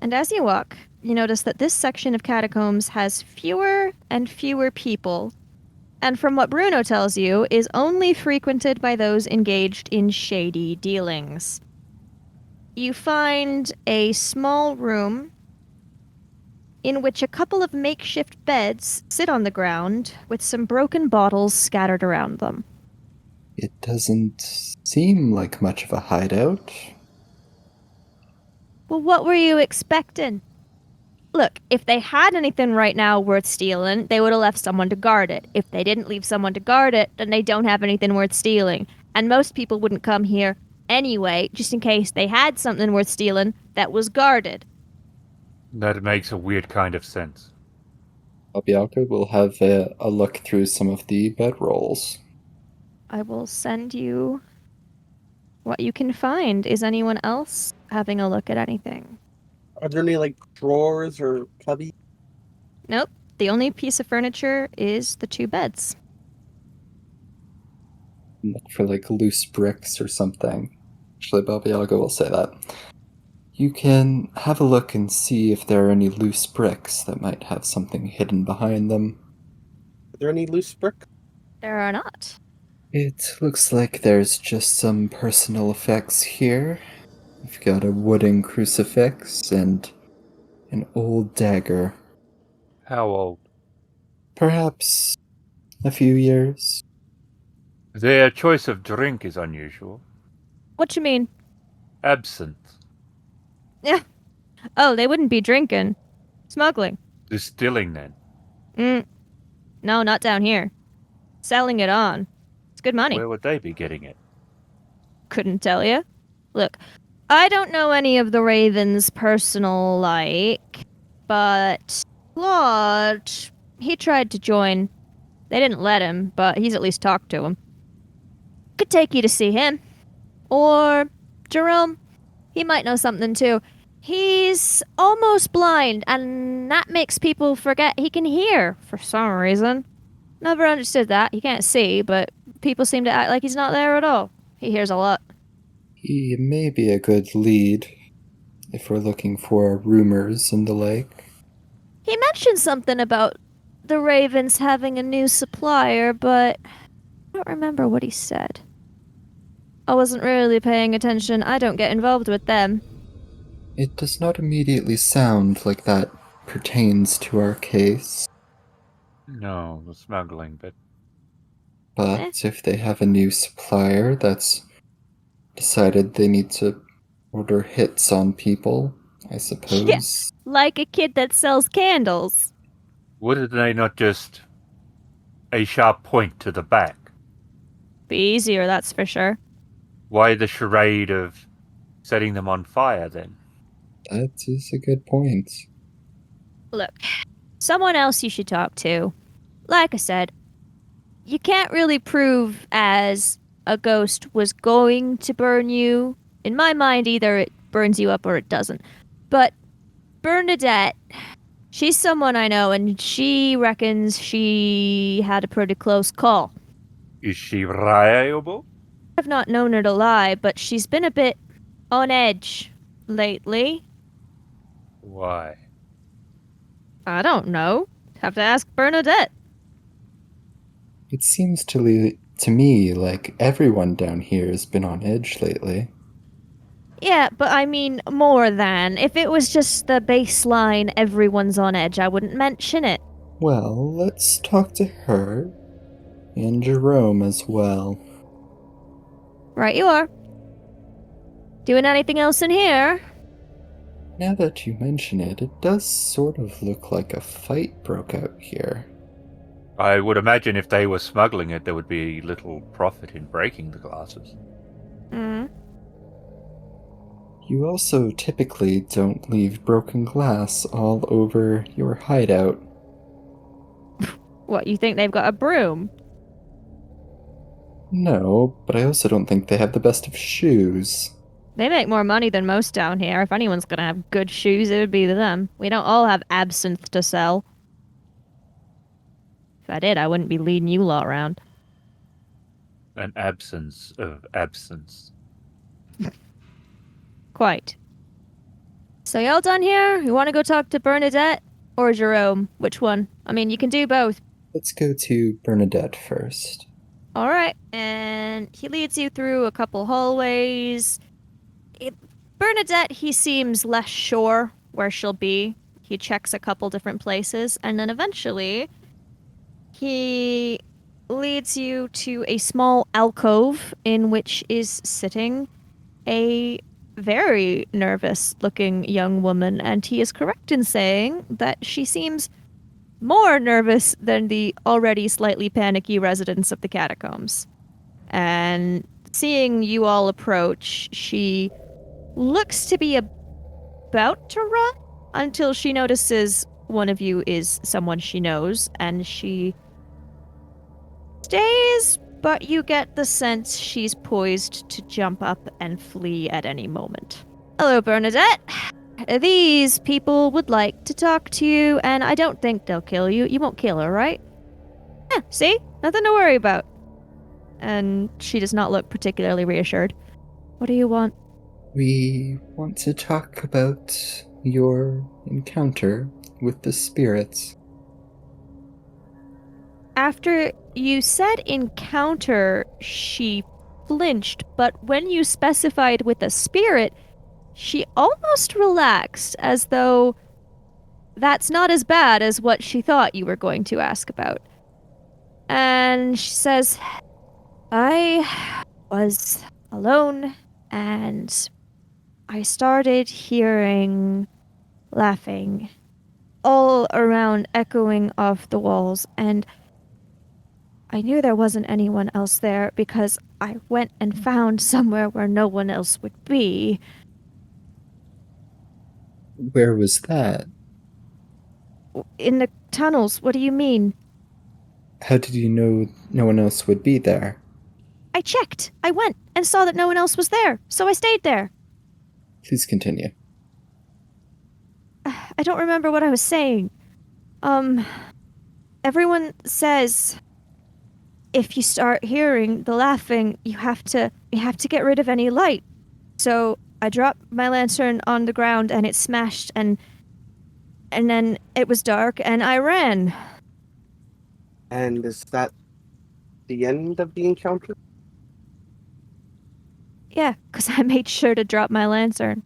And as you walk, you notice that this section of catacombs has fewer and fewer people, and from what Bruno tells you, is only frequented by those engaged in shady dealings. You find a small room in which a couple of makeshift beds sit on the ground with some broken bottles scattered around them. It doesn't seem like much of a hideout. Well, what were you expecting? Look, if they had anything right now worth stealing, they would have left someone to guard it. If they didn't leave someone to guard it, then they don't have anything worth stealing. And most people wouldn't come here anyway, just in case they had something worth stealing that was guarded. That makes a weird kind of sense. Yaga will have a look through some of the bedrolls. I will send you what you can find. Is anyone else having a look at anything? Are there any, like, drawers or cubbies? Nope. The only piece of furniture is the two beds. Look for, like, loose bricks or something. Actually, Baba Yaga will say that. You can have a look and see if there are any loose bricks that might have something hidden behind them. Are there any loose bricks? There are not. It looks like there's just some personal effects here. We've got a wooden crucifix and an old dagger. How old? Perhaps a few years. Their choice of drink is unusual. What you mean? Absinthe. Yeah. Oh, they wouldn't be drinking. Smuggling. Distilling, then. No, not down here. Selling it on. It's good money. Where would they be getting it? Couldn't tell you. Look, I don't know any of the Ravens' personal but Claude, he tried to join. They didn't let him, but he's at least talked to him. Could take you to see him. Or Jerome, he might know something too. He's almost blind, and that makes people forget he can hear for some reason. Never understood that. He can't see, but people seem to act like he's not there at all. He hears a lot. He may be a good lead if we're looking for rumors and the like. He mentioned something about the Ravens having a new supplier, but I don't remember what he said. I wasn't really paying attention. I don't get involved with them. It does not immediately sound like that pertains to our case. No, the smuggling bit. But if they have a new supplier that's decided they need to order hits on people, I suppose. Yeah, like a kid that sells candles. Would they not just a sharp point to the back? Be easier, that's for sure. Why the charade of setting them on fire, then? That is a good point. Look, someone else you should talk to. Like I said, you can't really prove as a ghost was going to burn you. In my mind, either it burns you up or it doesn't. But Bernadette, she's someone I know, and she reckons she had a pretty close call. Is she reliable? I've not known her to lie, but she's been a bit on edge lately. Why? I don't know. Have to ask Bernadette. It seems to me like everyone down here has been on edge lately. Yeah, but I mean more than. If it was just the baseline, everyone's on edge, I wouldn't mention it. Well, let's talk to her. And Jerome as well. Right you are. Doing anything else in here? Now that you mention it, it does sort of look like a fight broke out here. I would imagine if they were smuggling it, there would be little profit in breaking the glasses. You also typically don't leave broken glass all over your hideout. What, you think they've got a broom? No, but I also don't think they have the best of shoes. They make more money than most down here. If anyone's gonna have good shoes, it would be them. We don't all have absinthe to sell. If I did, I wouldn't be leading you lot around. An absence of absence. Quite. So y'all done here? You want to go talk to Bernadette or Jerome? Which one? I mean, you can do both. Let's go to Bernadette first. All right. And he leads you through a couple hallways. Bernadette, he seems less sure where she'll be. He checks a couple different places, and then eventually he leads you to a small alcove in which is sitting a very nervous looking young woman, and he is correct in saying that she seems more nervous than the already slightly panicky residents of the catacombs. And seeing you all approach, she looks to be about to run until she notices one of you is someone she knows, and she stays, but you get the sense she's poised to jump up and flee at any moment. Hello, Bernadette. These people would like to talk to you, and I don't think they'll kill you. You won't kill her, right? Yeah, see? Nothing to worry about. And she does not look particularly reassured. What do you want? We want to talk about your encounter with the spirits. After you said encounter, she flinched, but when you specified with a spirit, she almost relaxed, as though that's not as bad as what she thought you were going to ask about. And she says, I was alone, and I started hearing laughing all around, echoing off the walls, and I knew there wasn't anyone else there because I went and found somewhere where no one else would be. Where was that? In the tunnels, what do you mean? How did you know no one else would be there? I checked. I went and saw that no one else was there, so I stayed there. Please continue. I don't remember what I was saying. Everyone says if you start hearing the laughing, you have to get rid of any light. So I dropped my lantern on the ground and it smashed, and then it was dark and I ran. And is that the end of the encounter? Yeah, 'cause I made sure to drop my lantern.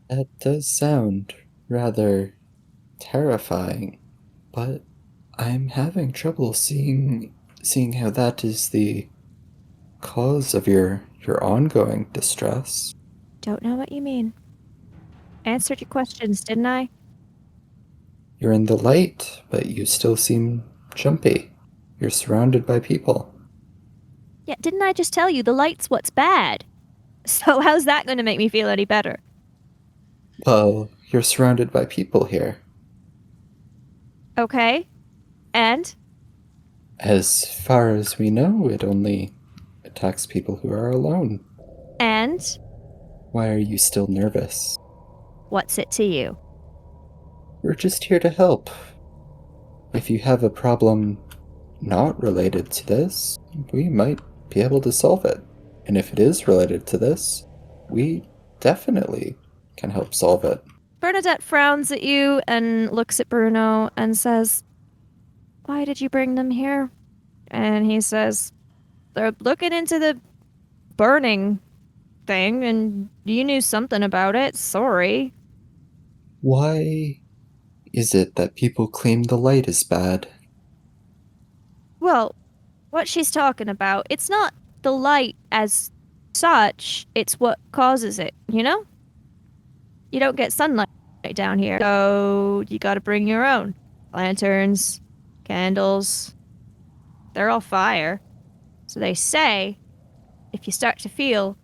That does sound rather terrifying, but I'm having trouble seeing how that is the cause of your ongoing distress. Don't know what you mean. Answered your questions, didn't I? You're in the light, but you still seem jumpy. You're surrounded by people. Yeah, didn't I just tell you the light's what's bad? So how's that going to make me feel any better? Well, you're surrounded by people here. Okay. And? As far as we know, it only attacks people who are alone. And? Why are you still nervous? What's it to you? We're just here to help. If you have a problem not related to this, we might be able to solve it. And if it is related to this, we definitely can help solve it. Bernadette frowns at you and looks at Bruno and says, "Why did you bring them here?" And he says, "They're looking into the burning thing, and you knew something about it. Sorry." Why is it that people claim the light is bad? Well, what she's talking about, it's not the light as such, it's what causes it, you know? You don't get sunlight down here, so you gotta bring your own. Lanterns, candles, they're all fire. So they say, if you start to feel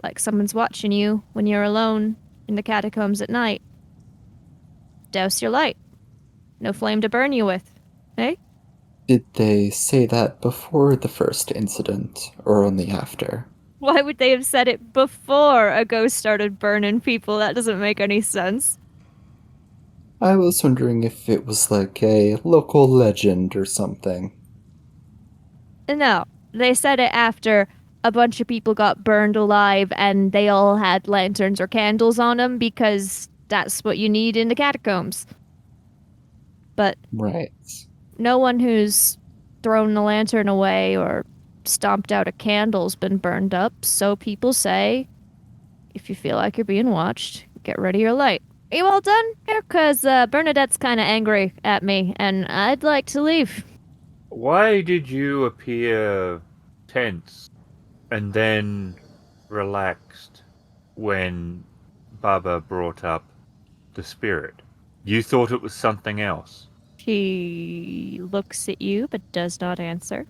like someone's watching you when you're alone in the catacombs at night, douse your light. No flame to burn you with, eh? Did they say that before the first incident, or only after? Why would they have said it before a ghost started burning people? That doesn't make any sense. I was wondering if it was like a local legend or something. No, they said it after a bunch of people got burned alive and they all had lanterns or candles on them because that's what you need in the catacombs. But Right. no one who's thrown the lantern away or stomped out a candle's been burned up, so people say if you feel like you're being watched, get rid of your light. Are you all done here? Because Bernadette's kind of angry at me, and I'd like to leave. Why did you appear tense and then relaxed when Baba brought up the spirit? You thought it was something else. She looks at you, but does not answer.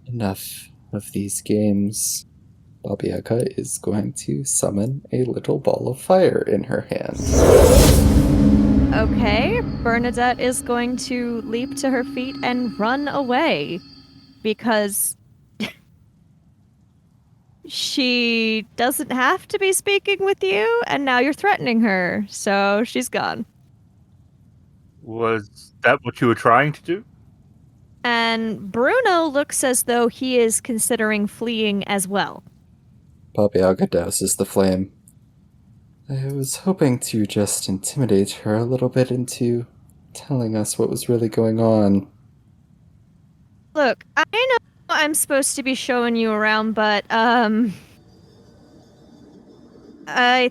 Enough of these games. Baba Yaga is going to summon a little ball of fire in her hand. Okay, Bernadette is going to leap to her feet and run away because she doesn't have to be speaking with you, and now you're threatening her, so she's gone. Was that what you were trying to do? And Bruno looks as though he is considering fleeing as well. Baba Yaga douses the flame. I was hoping to just intimidate her a little bit into telling us what was really going on. Look, I know I'm supposed to be showing you around, but, I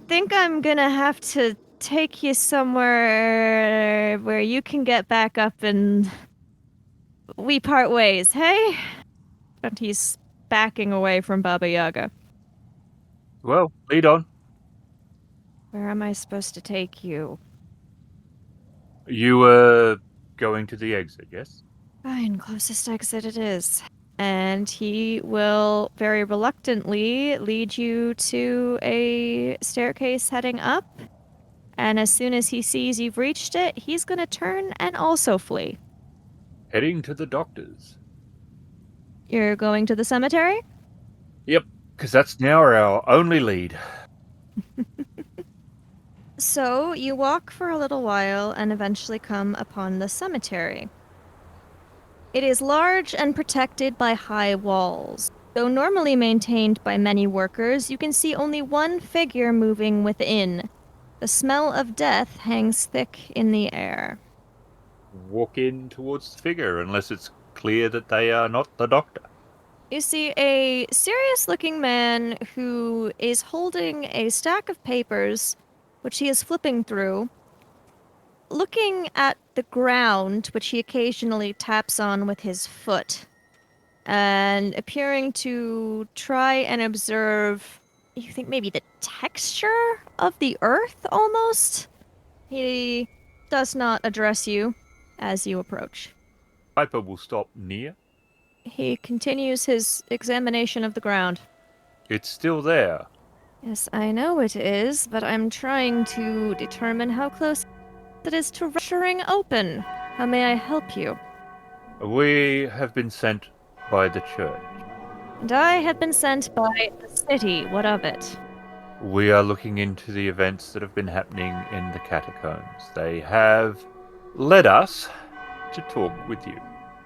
think I'm gonna have to take you somewhere where you can get back up and we part ways, hey? And he's backing away from Baba Yaga. Well, lead on. Where am I supposed to take you? You were going to the exit, yes? Fine, closest exit it is. And he will very reluctantly lead you to a staircase heading up. And as soon as he sees you've reached it, he's gonna turn and also flee. Heading to the doctor's. You're going to the cemetery? Yep, because that's now our only lead. So you walk for a little while and eventually come upon the cemetery. It is large and protected by high walls. Though normally maintained by many workers, you can see only one figure moving within. The smell of death hangs thick in the air. Walk in towards the figure unless it's clear that they are not the doctor. You see a serious-looking man who is holding a stack of papers, which he is flipping through, looking at the ground, which he occasionally taps on with his foot, and appearing to try and observe, you think maybe the texture of the earth, almost? He does not address you as you approach. Piper will stop near. He continues his examination of the ground. It's still there. Yes, I know it is, but I'm trying to determine how close it is to rupturing open. How may I help you? We have been sent by the church. And I have been sent by the city. What of it? We are looking into the events that have been happening in the catacombs. They have led us to talk with you.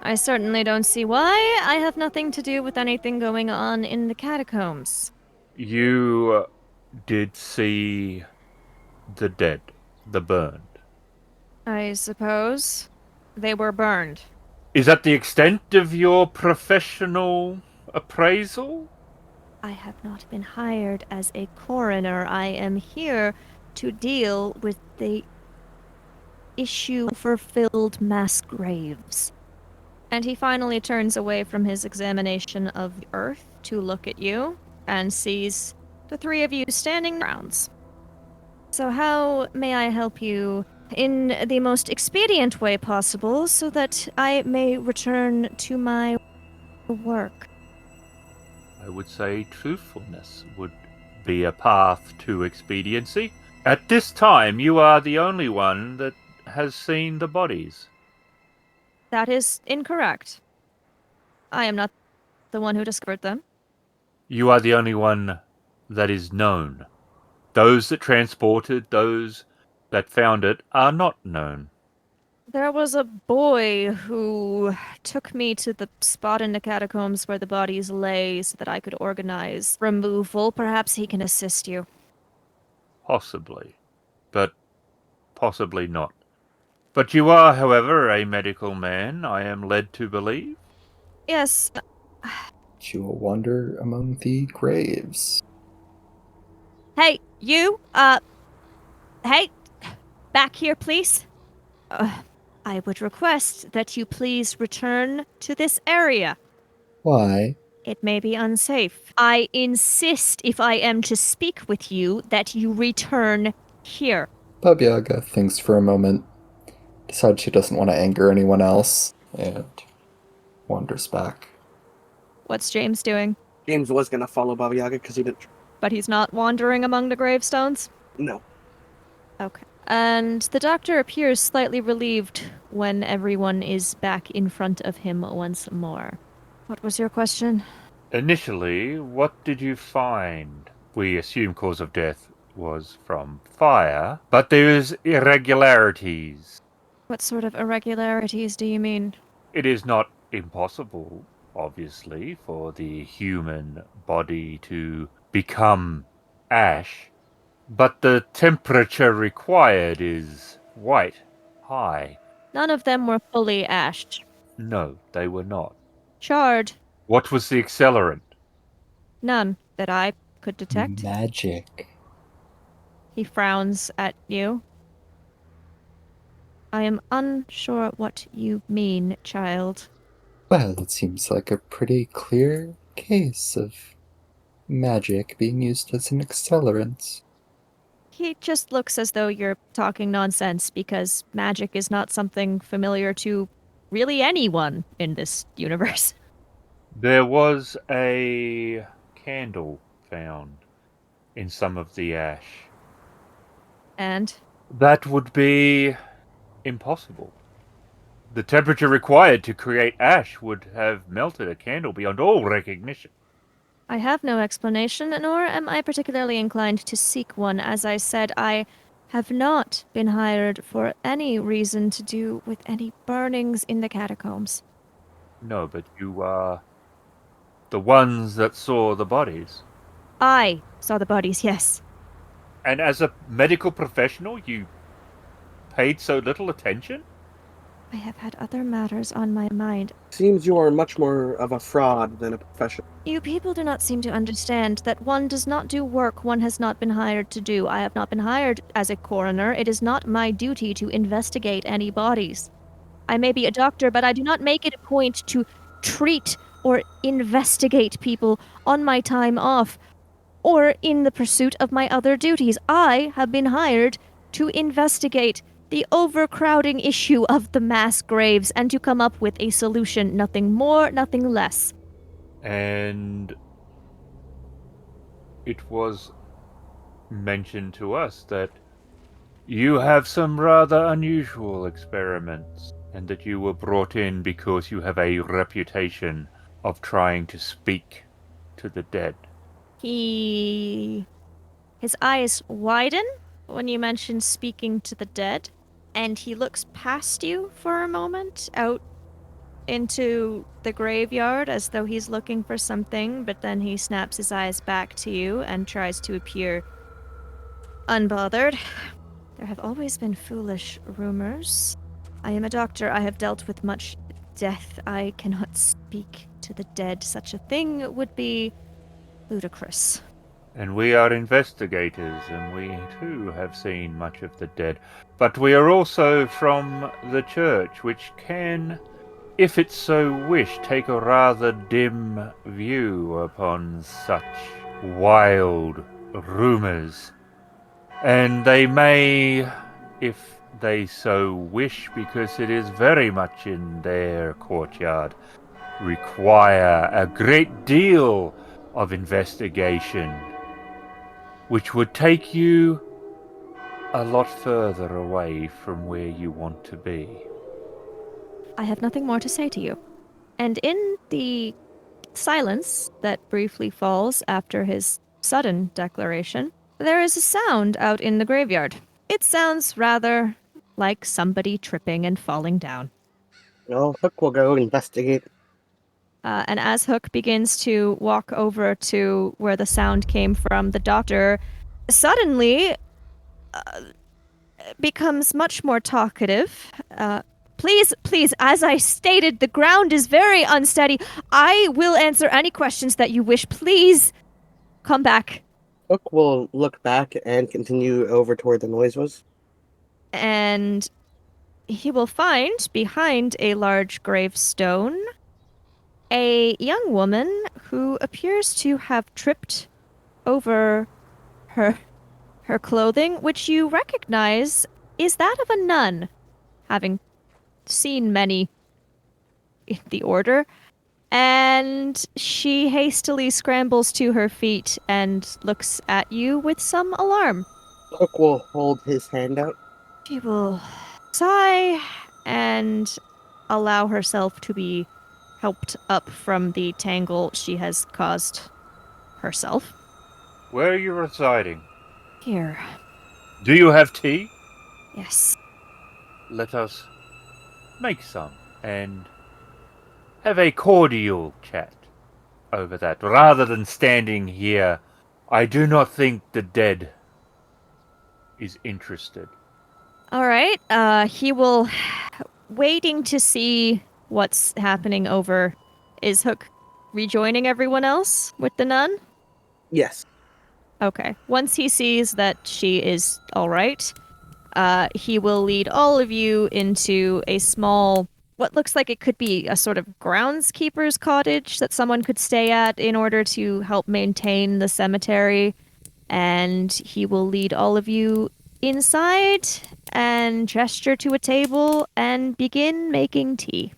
I certainly don't see why. I have nothing to do with anything going on in the catacombs. You did see the dead, the burned. I suppose they were burned. Is that the extent of your professional appraisal? I have not been hired as a coroner. I am here to deal with the issue for filled mass graves. And he finally turns away from his examination of the earth to look at you and sees the three of you standing rounds. So how may I help you in the most expedient way possible so that I may return to my work? I would say truthfulness would be a path to expediency. At this time, you are the only one that has seen the bodies. That is incorrect. I am not the one who discovered them. You are the only one that is known. Those that transported, those that found it, are not known. There was a boy who took me to the spot in the catacombs where the bodies lay so that I could organize removal. Perhaps he can assist you. Possibly. But possibly not. But you are, however, a medical man, I am led to believe. Yes. You will wander among the graves. Hey, you, hey, back here, please. I would request that you please return to this area. Why? It may be unsafe. I insist, if I am to speak with you, that you return here. Baba Yaga thinks for a moment, decides she doesn't want to anger anyone else, and wanders back. What's James doing? James was gonna follow Baba Yaga because he didn't. But he's not wandering among the gravestones? No. Okay. And the doctor appears slightly relieved when everyone is back in front of him once more. What was your question? Initially, what did you find? We assume cause of death was from fire, but there's irregularities. What sort of irregularities do you mean? It is not impossible, obviously, for the human body to become ash, but the temperature required is quite high. None of them were fully ashed. No, they were not. Charred. What was the accelerant? None that I could detect. Magic. He frowns at you. I am unsure what you mean, child. Well, it seems like a pretty clear case of magic being used as an accelerant. He just looks as though you're talking nonsense because magic is not something familiar to really anyone in this universe. There was a candle found in some of the ash. And That would be impossible. The temperature required to create ash would have melted a candle beyond all recognition. I have no explanation, nor am I particularly inclined to seek one. As I said, I have not been hired for any reason to do with any burnings in the catacombs. No, but you are the ones that saw the bodies. I saw the bodies, yes. And as a medical professional, you paid so little attention? I have had other matters on my mind. Seems you are much more of a fraud than a professional. You people do not seem to understand that one does not do work one has not been hired to do. I have not been hired as a coroner. It is not my duty to investigate any bodies. I may be a doctor, but I do not make it a point to treat or investigate people on my time off or in the pursuit of my other duties. I have been hired to investigate the overcrowding issue of the mass graves and to come up with a solution, nothing more, nothing less. And it was mentioned to us that you have some rather unusual experiments, and that you were brought in because you have a reputation of trying to speak to the dead. His eyes widen when you mention speaking to the dead, and he looks past you for a moment out into the graveyard as though he's looking for something, but then he snaps his eyes back to you and tries to appear unbothered. There have always been foolish rumors. I am a doctor. I have dealt with much death. I cannot speak to the dead. Such a thing would be ludicrous. And we are investigators, and we too have seen much of the dead. But we are also from the church, which can, if it so wish, take a rather dim view upon such wild rumors. And they may, if they so wish, because it is very much in their courtyard, require a great deal of investigation, which would take you a lot further away from where you want to be. I have nothing more to say to you. And in the silence that briefly falls after his sudden declaration, there is a sound out in the graveyard. It sounds rather like somebody tripping and falling down. Well, Hook will go investigate. And as Hook begins to walk over to where the sound came from, the doctor suddenly becomes much more talkative. Please, as I stated, the ground is very unsteady. I will answer any questions that you wish. Please come back. Hook will look back and continue over toward the noise was. And he will find behind a large gravestone a young woman who appears to have tripped over her clothing, which you recognize is that of a nun, having seen many in the order. And she hastily scrambles to her feet and looks at you with some alarm. Hook will hold his hand out. She will sigh and allow herself to be helped up from the tangle she has caused herself. Where are you residing? Here. Do you have tea? Yes. Let us make some and have a cordial chat over that, rather than standing here. I do not think the dead is interested. All right. He will waiting to see what's happening over. Is Hook rejoining everyone else with the nun? Yes. Okay. Once he sees that she is all right, he will lead all of you into a small, what looks like it could be a sort of groundskeeper's cottage that someone could stay at in order to help maintain the cemetery. And he will lead all of you inside and gesture to a table and begin making tea.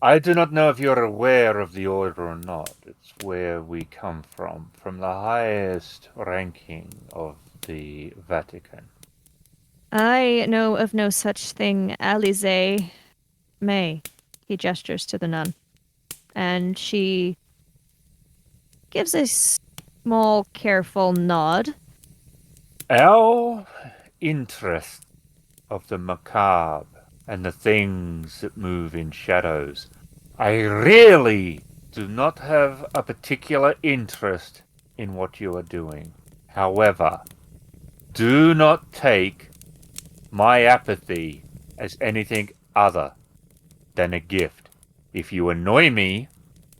I do not know if you're aware of the order or not. It's where we come from the highest ranking of the Vatican. I know of no such thing. Alize May. He gestures to the nun. And she gives a small, careful nod. Our interest of the macabre and the things that move in shadows, I really do not have a particular interest in what you are doing. However, do not take my apathy as anything other than a gift. If you annoy me,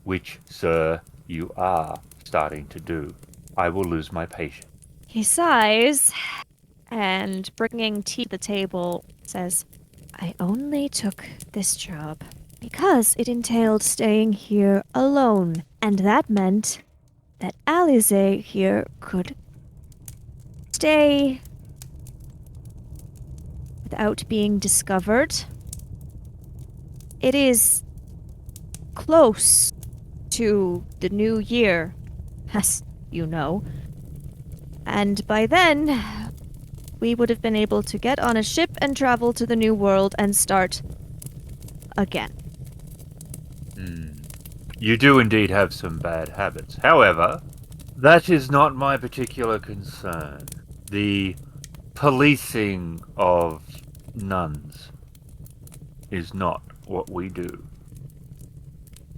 which, sir, you are starting to do, I will lose my patience. He sighs and, bringing tea to the table, says, I only took this job because it entailed staying here alone, and that meant that Alize here could stay without being discovered. It is close to the new year, as you know, and by then we would have been able to get on a ship and travel to the new world and start again. You do indeed have some bad habits. However, that is not my particular concern. The policing of nuns is not what we do.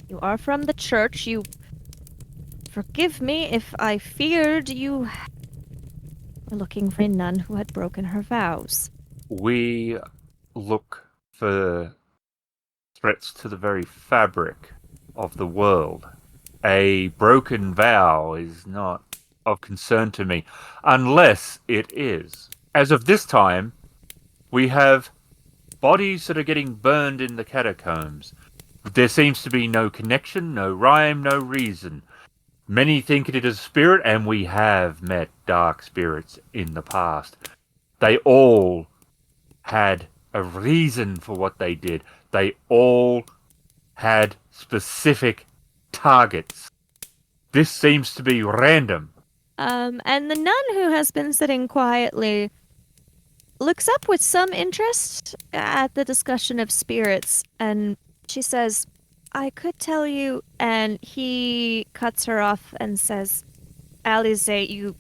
You are from the church. You forgive me if I feared you were looking for a nun who had broken her vows. We look for threats to the very fabric of the world. A broken vow is not of concern to me, unless it is. As of this time, we have bodies that are getting burned in the catacombs. There seems to be no connection, no rhyme, no reason. Many think it is a spirit, and we have met dark spirits in the past. They all had a reason for what they did. They all had specific targets. This seems to be random. And the nun who has been sitting quietly looks up with some interest at the discussion of spirits, and she says, I could tell you, and he cuts her off and says, Alize, you...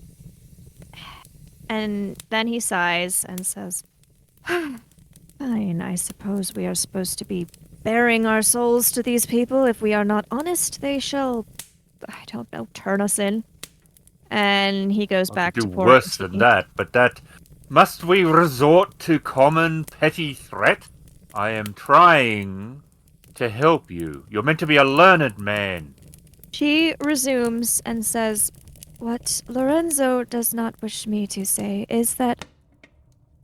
And then he sighs and says, Fine, I suppose we are supposed to be bearing our souls to these people. If we are not honest, they shall, I don't know, turn us in. And he goes I back could to do pouring worse than tea. that, but that... Must we resort to common petty threat? I am trying to help you. You're meant to be a learned man. She resumes and says, "What Lorenzo does not wish me to say is that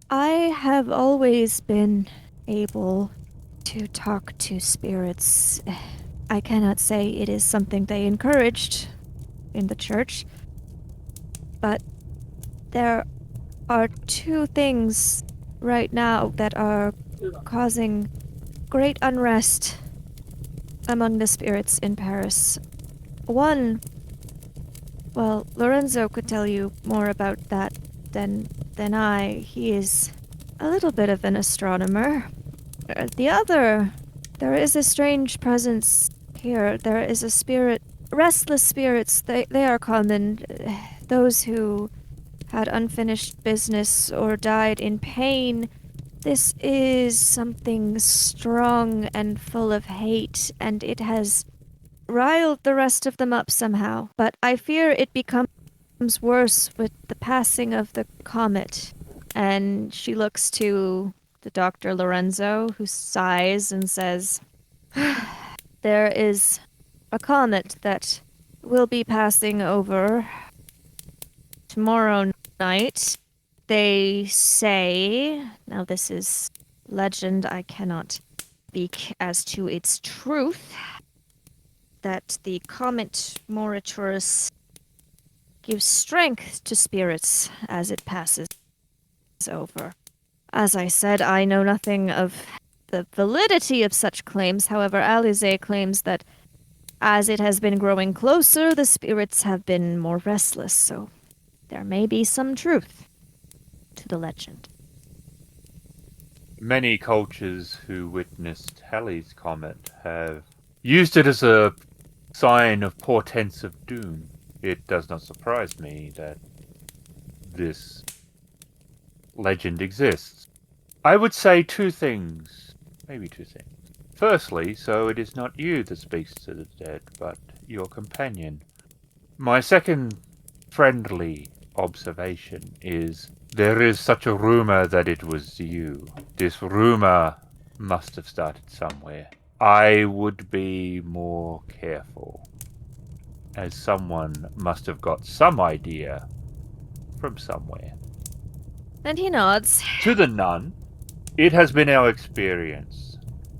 I have always been able to talk to spirits. I cannot say it is something they encouraged in the church, but there are two things right now that are causing great unrest among the spirits in Paris. One, well, Lorenzo could tell you more about that than I. He is a little bit of an astronomer. The other, there is a strange presence here. There is a spirit, restless spirits. They are common. Those who had unfinished business or died in pain. This is something strong and full of hate, and it has riled the rest of them up somehow. But I fear it becomes worse with the passing of the comet." And she looks to the Dr. Lorenzo, who sighs and says, "There is a comet that will be passing over tomorrow night. They say, now this is legend, I cannot speak as to its truth, that the comet Moriturus gives strength to spirits as it passes over. As I said, I know nothing of the validity of such claims. However, Alize claims that as it has been growing closer, the spirits have been more restless, so there may be some truth to the legend." Many cultures who witnessed Halley's comet have used it as a sign of portents of doom. It does not surprise me that this legend exists. I would say two things, maybe two things. Firstly, so it is not you that speaks to the dead, but your companion. My second friendly observation is there is such a rumor that it was you. This rumor must have started somewhere. I would be more careful, as someone must have got some idea from somewhere. And he nods. To the nun, it has been our experience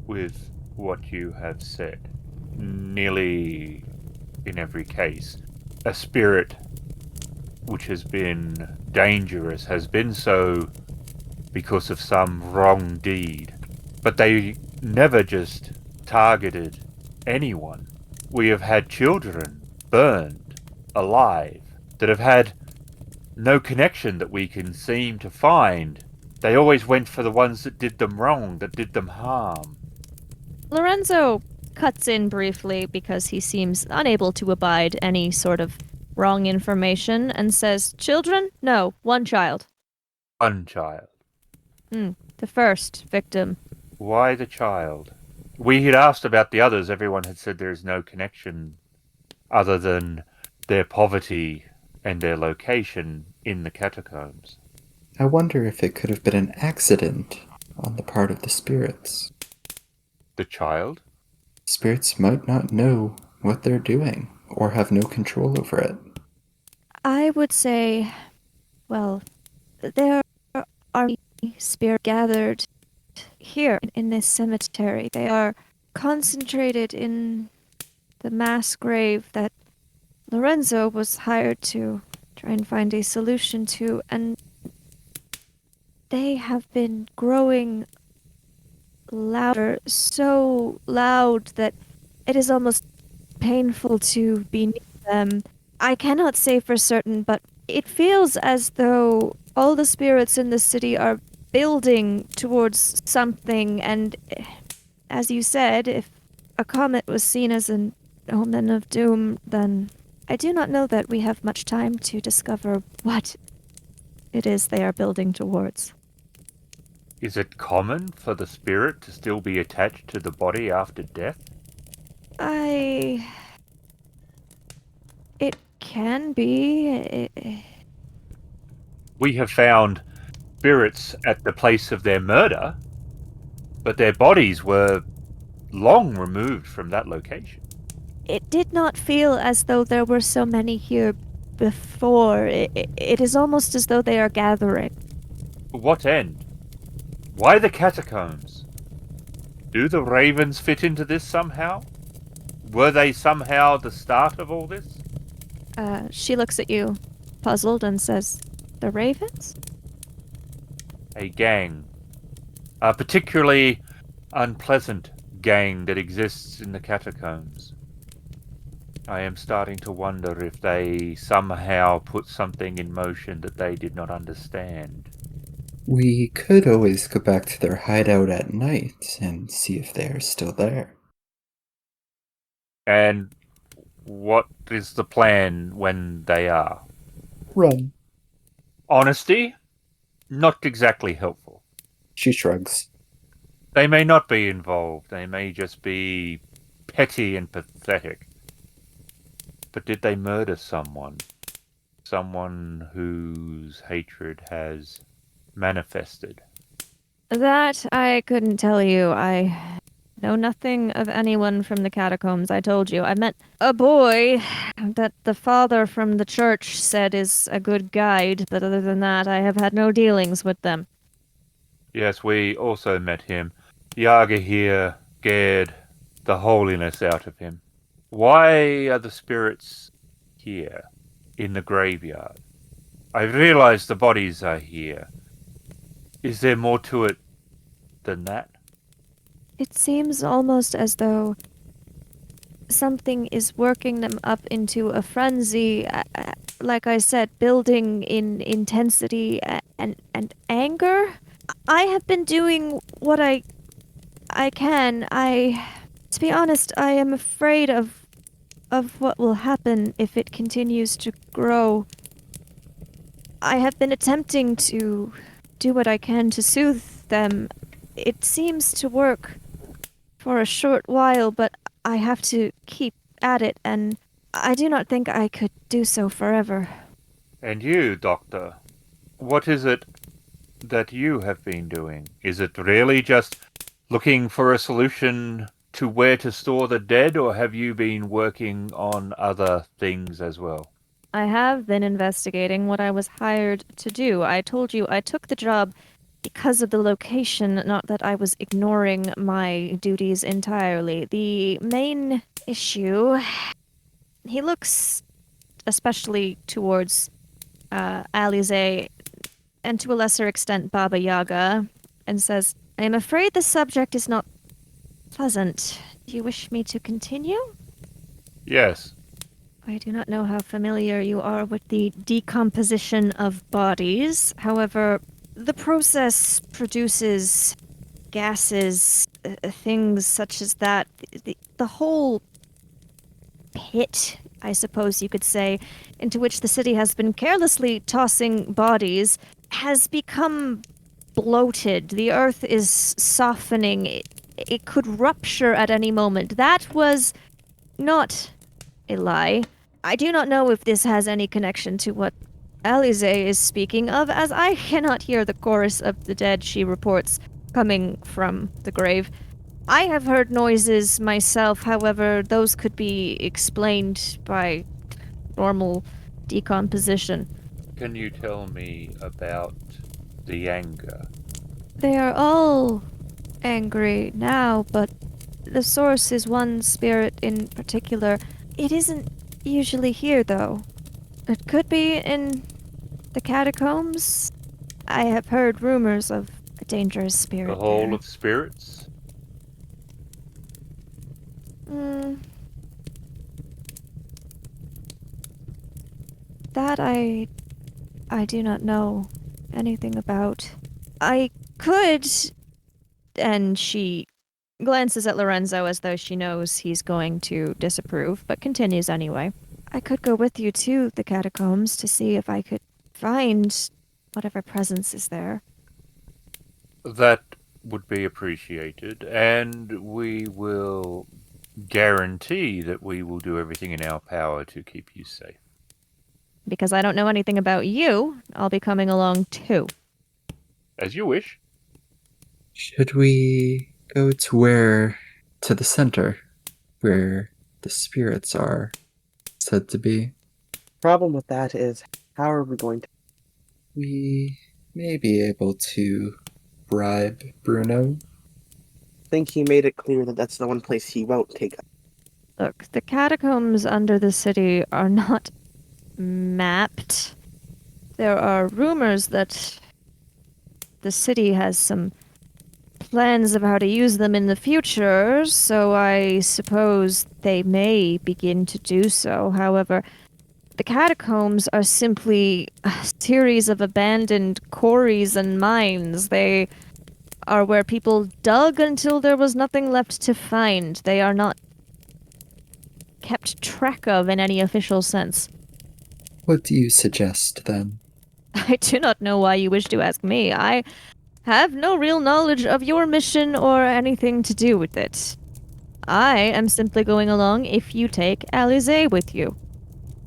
with what you have said. Nearly in every case, a spirit which has been dangerous has been so because of some wrong deed. But they never just targeted anyone. We have had children burned alive that have had no connection that we can seem to find. They always went for the ones that did them wrong, that did them harm. Lorenzo cuts in briefly because he seems unable to abide any sort of wrong information and says, "Children? No, one child." One child. The first victim. Why the child? We had asked about the others. Everyone had said there is no connection other than their poverty and their location in the catacombs. I wonder if it could have been an accident on the part of the spirits. The child? Spirits might not know what they're doing or have no control over it. I would say, well, there are spirits gathered here in this cemetery. They are concentrated in the mass grave that Lorenzo was hired to try and find a solution to, and they have been growing louder, so loud that it is almost painful to be near them. I cannot say for certain, but it feels as though all the spirits in the city are building towards something, and as you said, if a comet was seen as an omen of doom, then I do not know that we have much time to discover what it is they are building towards. Is it common for the spirit to still be attached to the body after death? It can be. We have found spirits at the place of their murder, but their bodies were long removed from that location. It did not feel as though there were so many here before. It is almost as though they are gathering. To what end? Why the catacombs? Do the ravens fit into this somehow? Were they somehow the start of all this? She looks at you, puzzled, and says, "The ravens?" A gang. A particularly unpleasant gang that exists in the catacombs. I am starting to wonder if they somehow put something in motion that they did not understand. We could always go back to their hideout at night and see if they are still there. And what is the plan when they are? Run. Honesty? Not exactly helpful. She shrugs. They may not be involved. They may just be petty and pathetic. But did they murder someone? Someone whose hatred has manifested? That I couldn't tell you. I know nothing of anyone from the catacombs. I told you. I met a boy that the father from the church said is a good guide, but other than that, I have had no dealings with them. Yes, we also met him. Yaga here scared the holiness out of him. Why are the spirits here, in the graveyard? I realize the bodies are here. Is there more to it than that? It seems almost as though something is working them up into a frenzy, like I said, building in intensity and anger. I have been doing what I can. To be honest, I am afraid of what will happen if it continues to grow. I have been attempting to do what I can to soothe them. It seems to work for a short while, but I have to keep at it, and I do not think I could do so forever. And you, Doctor, what is it that you have been doing? Is it really just looking for a solution to where to store the dead, or have you been working on other things as well? I have been investigating what I was hired to do. I told you I took the job because of the location, not that I was ignoring my duties entirely. The main issue, he looks especially towards Alize, and to a lesser extent Baba Yaga, and says, "I am afraid the subject is not pleasant. Do you wish me to continue?" Yes. I do not know how familiar you are with the decomposition of bodies. However, the process produces gases, things such as that. The whole pit, I suppose you could say, into which the city has been carelessly tossing bodies, has become bloated. The earth is softening. It could rupture at any moment. That was not a lie. I do not know if this has any connection to what Alize is speaking of, as I cannot hear the chorus of the dead she reports coming from the grave. I have heard noises myself, however, those could be explained by normal decomposition. Can you tell me about the anger? They are all angry now, but the source is one spirit in particular. It isn't usually here, though. It could be in the catacombs. I have heard rumors of a dangerous spirit The whole there. of spirits? That I do not know anything about. I could, and she glances at Lorenzo as though she knows he's going to disapprove, but continues anyway. I could go with you to the catacombs to see if I could find whatever presence is there. That would be appreciated, and we will guarantee that we will do everything in our power to keep you safe. Because I don't know anything about you, I'll be coming along too. As you wish. Should we go to the center, where the spirits are said to be? Problem with that is, how are we going to... We may be able to bribe Bruno. I think he made it clear that that's the one place he won't take us. Look, the catacombs under the city are not mapped. There are rumors that the city has some plans of how to use them in the future, so I suppose they may begin to do so. However, the catacombs are simply a series of abandoned quarries and mines. They are where people dug until there was nothing left to find. They are not kept track of in any official sense. What do you suggest, then? I do not know why you wish to ask me. I have no real knowledge of your mission or anything to do with it. I am simply going along if you take Alize with you.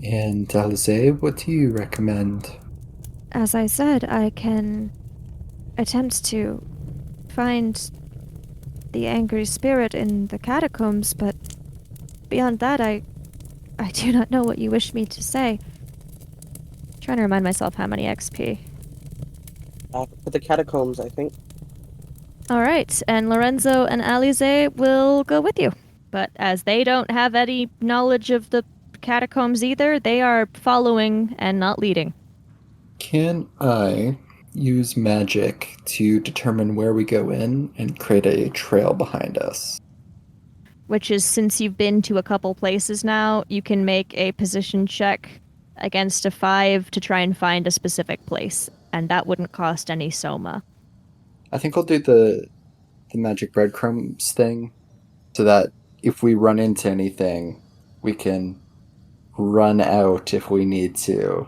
And Alize, what do you recommend? As I said, I can attempt to find the angry spirit in the catacombs, but beyond that, I do not know what you wish me to say. Trying to remind myself how many XP. For the catacombs, I think. Alright, and Lorenzo and Alize will go with you. But as they don't have any knowledge of the catacombs either, they are following and not leading. Can I use magic to determine where we go in and create a trail behind us? Which is, since you've been to a couple places now, you can make a position check against a 5 to try and find a specific place. And that wouldn't cost any soma. I think I'll do the magic breadcrumbs thing, so that if we run into anything, we can run out if we need to.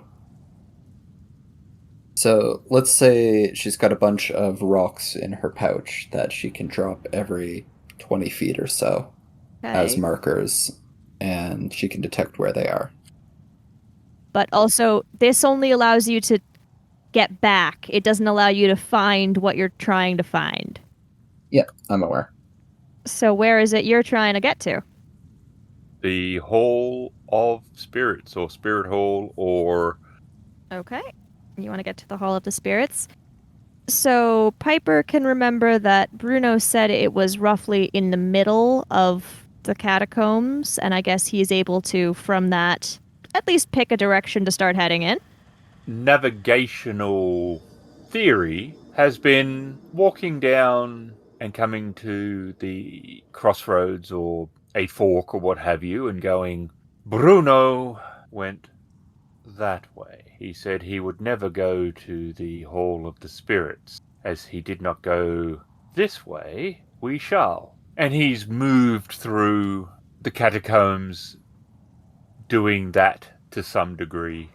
So let's say she's got a bunch of rocks in her pouch that she can drop every 20 feet or so as Okay. markers, and she can detect where they are. But also, this only allows you to get back. It doesn't allow you to find what you're trying to find. Yeah, I'm aware. So where is it you're trying to get to? The Hall of Spirits, or Spirit Hall, or... Okay. You want to get to the Hall of the Spirits? So Piper can remember that Bruno said it was roughly in the middle of the catacombs, and I guess he is able to, from that, at least pick a direction to start heading in. Navigational theory has been walking down and coming to the crossroads or a fork or what have you and going, Bruno went that way. He said he would never go to the Hall of the Spirits. As he did not go this way, we shall. And he's moved through the catacombs doing that to some degree.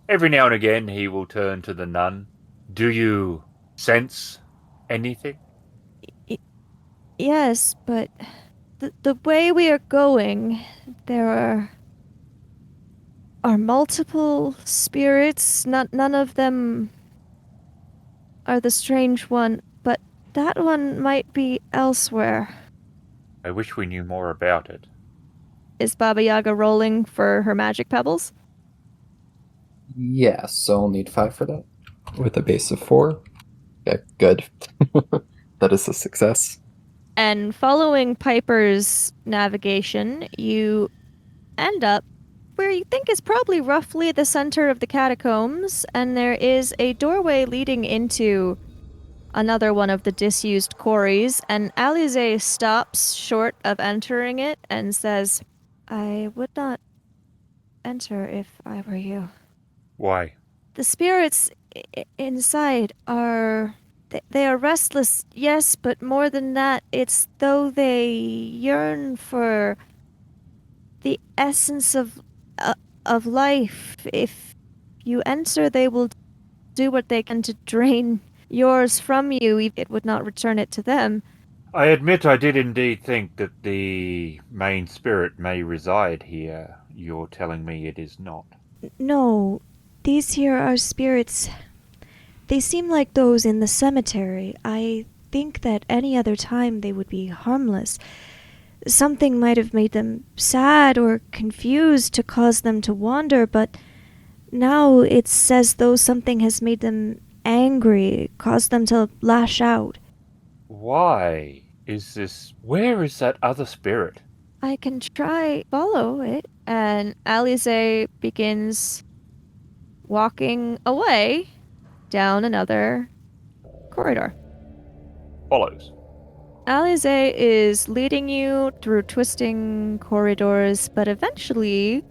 Every now and again he will turn to the nun. Do you sense anything? Yes, but the way we are going, there are multiple spirits. None of them are the strange one, but that one might be elsewhere. I wish we knew more about it. Is Baba Yaga rolling for her magic pebbles? Yes, so I'll need 5 for that, with a base of 4. Okay, good. That is a success. And following Piper's navigation, you end up where you think is probably roughly the center of the catacombs, and there is a doorway leading into another one of the disused quarries, and Alize stops short of entering it and says, I would not enter if I were you. Why? The spirits inside are... They are restless, yes, but more than that, it's though they yearn for the essence of life. If you enter, they will do what they can to drain yours from you, it would not return it to them. I admit I did indeed think that the main spirit may reside here. You're telling me it is not. No, these here are spirits. They seem like those in the cemetery. I think that any other time they would be harmless. Something might have made them sad or confused to cause them to wander, but now it's as though something has made them angry, caused them to lash out. Why is this? Where is that other spirit? I can try follow it. And Alize begins walking away down another corridor. Follows. Alize is leading you through twisting corridors, but eventually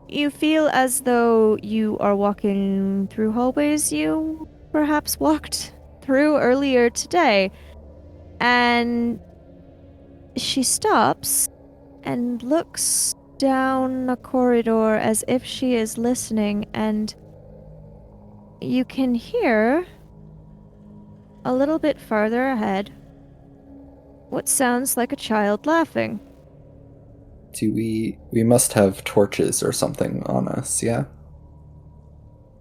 you feel as though you are walking through hallways you perhaps walked through earlier today. And she stops and looks down a corridor as if she is listening, and you can hear a little bit farther ahead what sounds like a child laughing. We must have torches or something on us, yeah?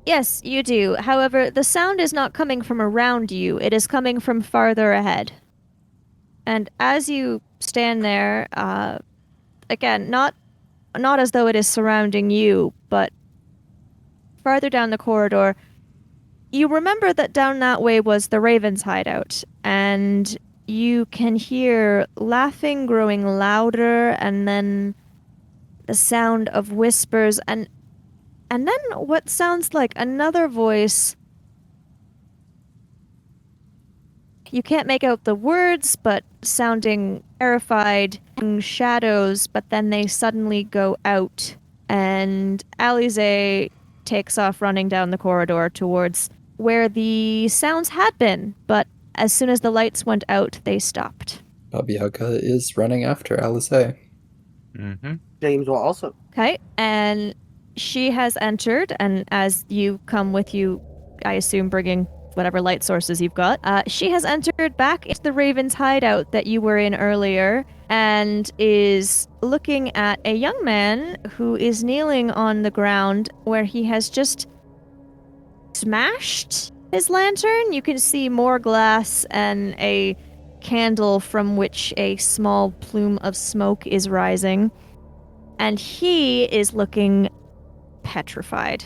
Yes, you do. However, the sound is not coming from around you, it is coming from farther ahead. And as you stand there, again, not as though it is surrounding you, but farther down the corridor, you remember that down that way was the Raven's hideout, and you can hear laughing growing louder, and then the sound of whispers, and then what sounds like another voice. You can't make out the words, but sounding terrified, shadows, but then they suddenly go out, and Alize takes off running down the corridor towards where the sounds had been, but as soon as the lights went out, they stopped. Baba Yaga is running after Alice. Mm-hmm. James will also. Okay, and she has entered, and as you come with you, I assume bringing whatever light sources you've got, she has entered back into the Raven's hideout that you were in earlier, and is looking at a young man who is kneeling on the ground where he has just smashed his lantern. You can see more glass and a candle from which a small plume of smoke is rising. And he is looking petrified.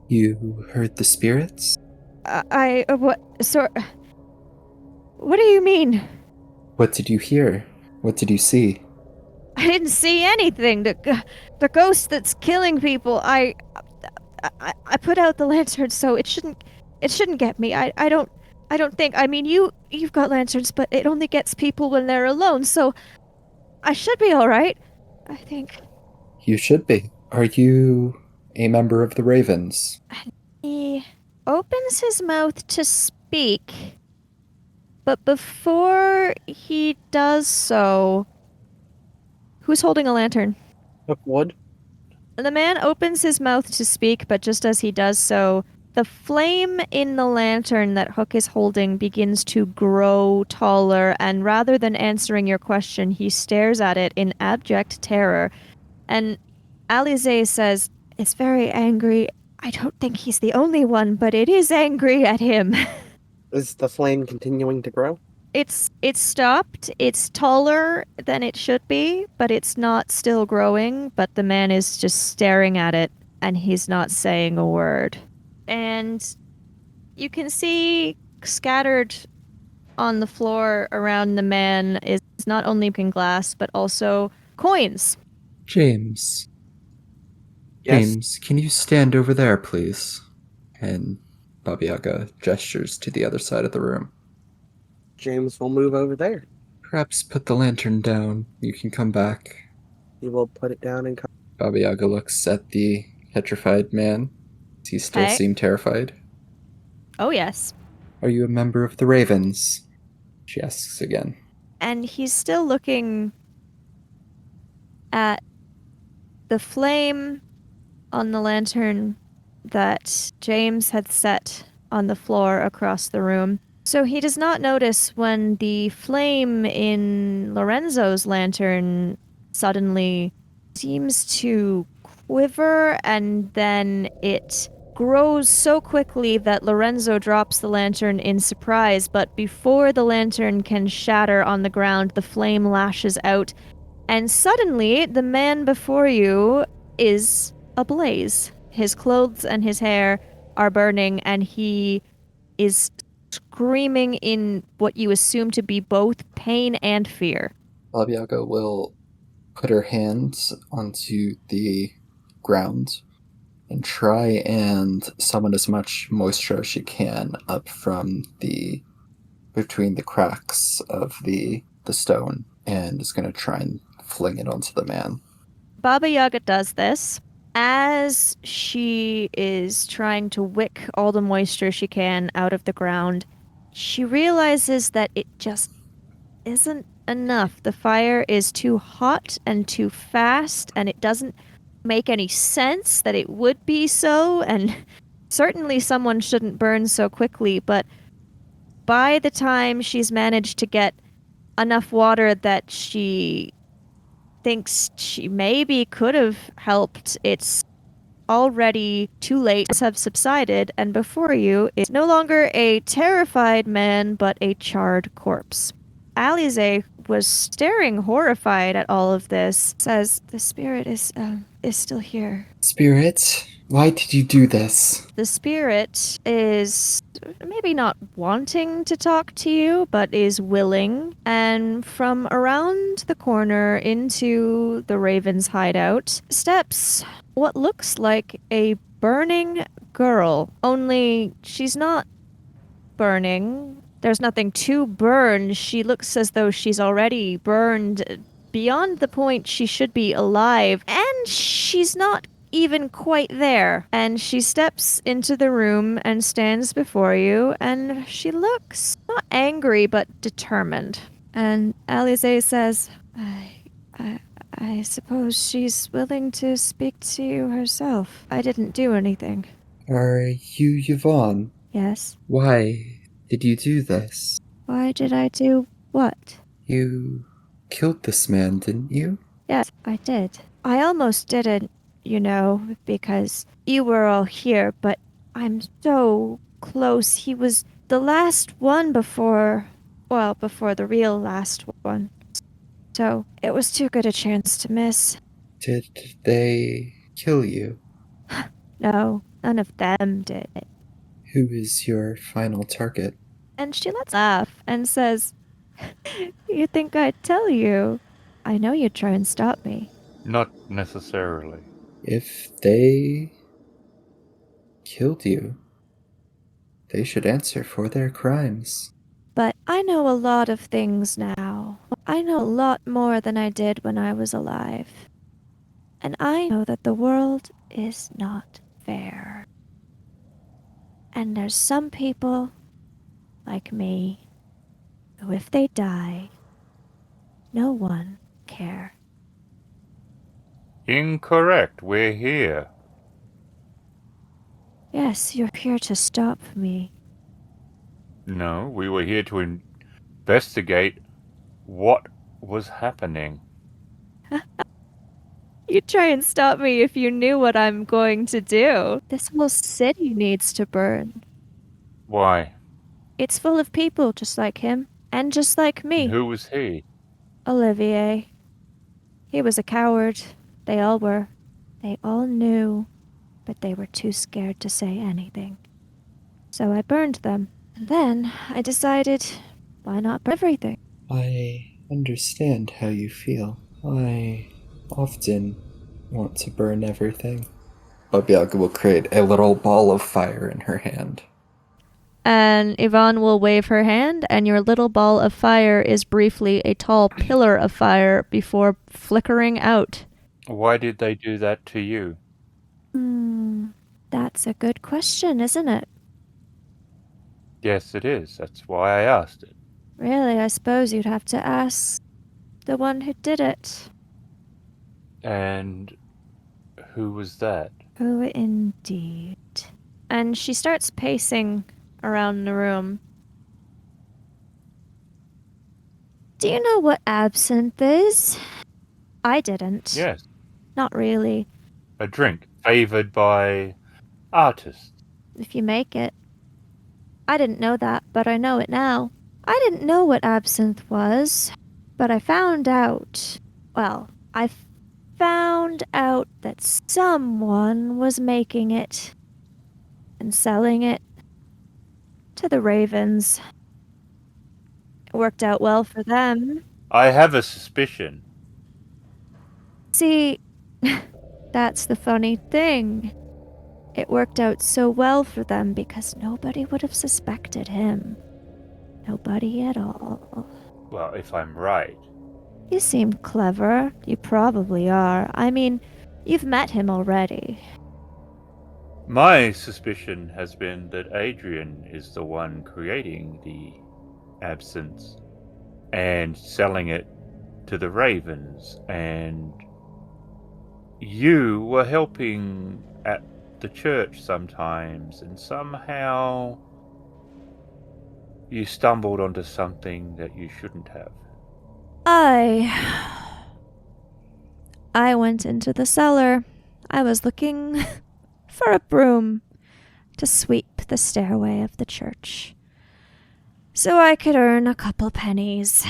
You heard the spirits? What? So, what do you mean? What did you hear? What did you see? I didn't see anything. The ghost that's killing people. I put out the lantern, so it shouldn't get me. I don't think. I mean, you've got lanterns, but it only gets people when they're alone. So I should be all right. I think. You should be. Are you a member of the Ravens? He opens his mouth to speak, but before he does so, who's holding a lantern? Hook wood. The man opens his mouth to speak, but just as he does so, the flame in the lantern that Hook is holding begins to grow taller, and rather than answering your question, he stares at it in abject terror. And Alize says, "It's very angry. I don't think he's the only one, but it is angry at him." Is the flame continuing to grow? It's stopped. It's taller than it should be, but it's not still growing. But the man is just staring at it, and he's not saying a word. And you can see scattered on the floor around the man is not only broken glass, but also coins. James. Yes. James, can you stand over there, please? And Baba Yaga gestures to the other side of the room. James will move over there. Perhaps put the lantern down. You can come back. He will put it down and come. Baba Yaga looks at the petrified man. Does he still Okay. seem terrified? Oh, yes. Are you a member of the Ravens? She asks again. And he's still looking at the flame on the lantern that James had set on the floor across the room. So he does not notice when the flame in Lorenzo's lantern suddenly seems to quiver, and then it grows so quickly that Lorenzo drops the lantern in surprise, but before the lantern can shatter on the ground, the flame lashes out, and suddenly the man before you is ablaze. His clothes and his hair are burning, and he is screaming in what you assume to be both pain and fear. Baba Yaga will put her hands onto the ground and try and summon as much moisture as she can up from between the cracks of the stone, and is going to try and fling it onto the man. Baba Yaga does this. As she is trying to wick all the moisture she can out of the ground, she realizes that it just isn't enough. The fire is too hot and too fast, and it doesn't make any sense that it would be so, and certainly someone shouldn't burn so quickly, but by the time she's managed to get enough water that she thinks she maybe could have helped, it's already too late. Have subsided, and before you is no longer a terrified man, but a charred corpse. Alize was staring horrified at all of this. Says the spirit is still here. Spirit, why did you do this? The spirit is maybe not wanting to talk to you, but is willing. And from around the corner into the Raven's hideout steps what looks like a burning girl. Only she's not burning. There's nothing to burn. She looks as though she's already burned beyond the point she should be alive. And she's not even quite there. And she steps into the room and stands before you, and she looks not angry but determined. And Alize says, I suppose she's willing to speak to you herself. I didn't do anything. Are you Yvonne? Yes. Why did you do this? Why did I do what? You killed this man, didn't you? Yes, I did. I almost didn't, because you were all here, but I'm so close. He was the last one before the real last one. So it was too good a chance to miss. Did they kill you? No, none of them did. Who is your final target? And she lets laugh and says, You think I'd tell you? I know you'd try and stop me. Not necessarily. If they killed you, they should answer for their crimes. But I know a lot of things now. I know a lot more than I did when I was alive. And I know that the world is not fair. And there's some people, like me, who if they die, no one care. Incorrect. We're here. Yes, you're here to stop me. No, we were here to investigate what was happening. You'd try and stop me if you knew what I'm going to do. This whole city needs to burn. Why? It's full of people just like him, and just like me. And who was he? Olivier. He was a coward. They all were. They all knew, but they were too scared to say anything. So I burned them. And then I decided, why not burn everything? I understand how you feel. I often want to burn everything. Baba Yaga will create a little ball of fire in her hand. And Yvonne will wave her hand, and your little ball of fire is briefly a tall pillar of fire before flickering out. Why did they do that to you? That's a good question, isn't it? Yes, it is. That's why I asked it. Really, I suppose you'd have to ask the one who did it. And who was that? Oh, indeed. And she starts pacing around the room. Do you know what absinthe is? I didn't. Yes, Not really. a drink favored by artists. If you make it. I didn't know that, but I know it now. I didn't know what absinthe was, but I found out. Well, I found out that someone was making it and selling it to the ravens. It worked out well for them. I have a suspicion. See, that's the funny thing. It worked out so well for them because nobody would have suspected him. Nobody at all. Well, if I'm right. You seem clever. You probably are. I mean, you've met him already. My suspicion has been that Adrian is the one creating the absinthe and selling it to the ravens, and you were helping at the church sometimes, and somehow you stumbled onto something that you shouldn't have. I went into the cellar. I was looking for a broom to sweep the stairway of the church, so I could earn a couple pennies.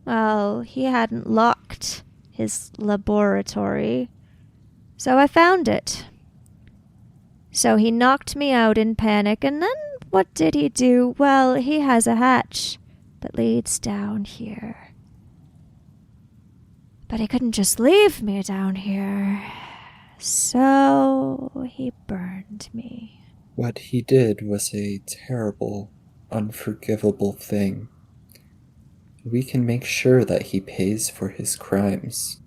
Well, he hadn't locked his laboratory, so I found it. So he knocked me out in panic, and then what did he do? Well, he has a hatch that leads down here. But he couldn't just leave me down here, so he burned me. What he did was a terrible, unforgivable thing. We can make sure that he pays for his crimes.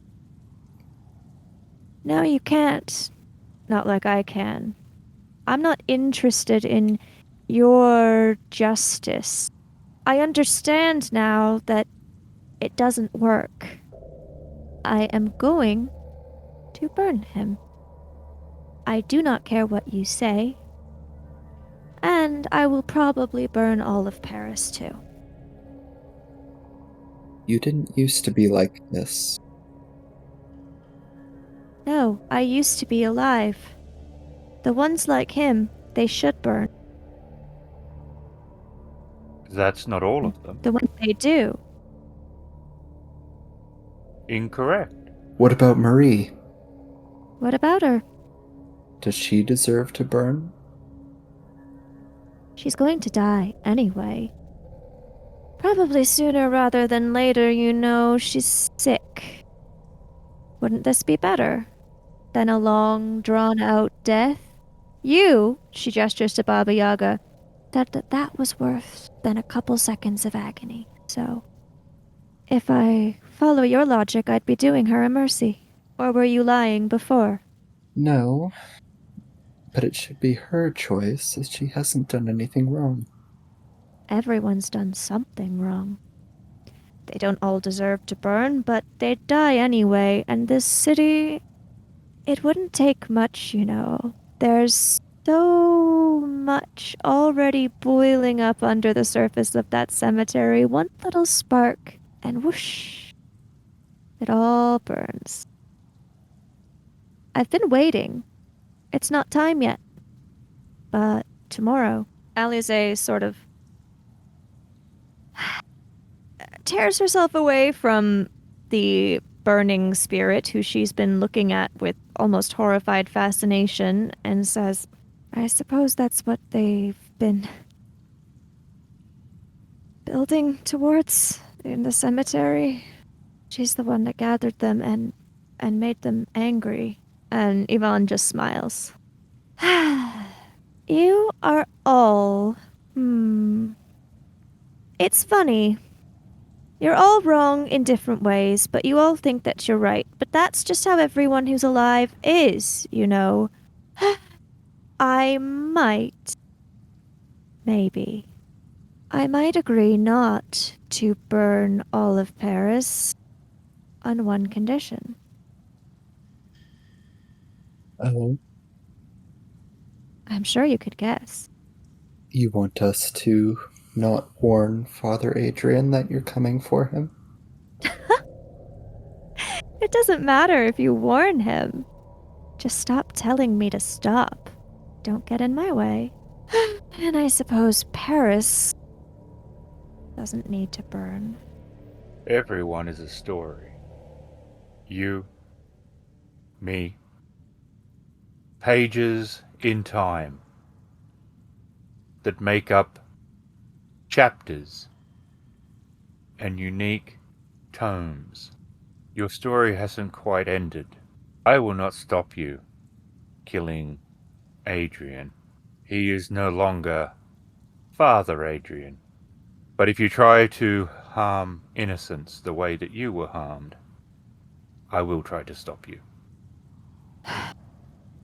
No, you can't. Not like I can. I'm not interested in your justice. I understand now that it doesn't work. I am going to burn him. I do not care what you say. And I will probably burn all of Paris too. You didn't used to be like this. No, I used to be alive. The ones like him, they should burn. That's not all of them. The ones they do. Incorrect. What about Marie? What about her? Does she deserve to burn? She's going to die anyway. Probably sooner rather than later, you know. She's sick. Wouldn't this be better than a long, drawn-out death? You, she gestures to Baba Yaga, said that was worse than a couple seconds of agony. So, if I follow your logic, I'd be doing her a mercy. Or were you lying before? No. But it should be her choice, as she hasn't done anything wrong. Everyone's done something wrong. They don't all deserve to burn, but they'd die anyway, and this city... It wouldn't take much, you know. There's so much already boiling up under the surface of that cemetery. One little spark, and whoosh, it all burns. I've been waiting. It's not time yet. But tomorrow, Alize sort of tears herself away from the burning spirit who she's been looking at with almost horrified fascination and says, I suppose that's what they've been building towards in the cemetery. She's the one that gathered them and made them angry. And Yvonne just smiles. You are all... It's funny. You're all wrong in different ways, but you all think that you're right. But that's just how everyone who's alive is, you know. I might... Maybe. I might agree not to burn all of Paris on one condition. Oh? I'm sure you could guess. You want us to not warn Father Adrian that you're coming for him? It doesn't matter if you warn him. Just stop telling me to stop. Don't get in my way. And I suppose Paris doesn't need to burn. Everyone is a story. You, me, pages in time that make up chapters and unique tomes. Your story hasn't quite ended. I will not stop you killing Adrian. He is no longer Father Adrian. But if you try to harm innocents the way that you were harmed, I will try to stop you.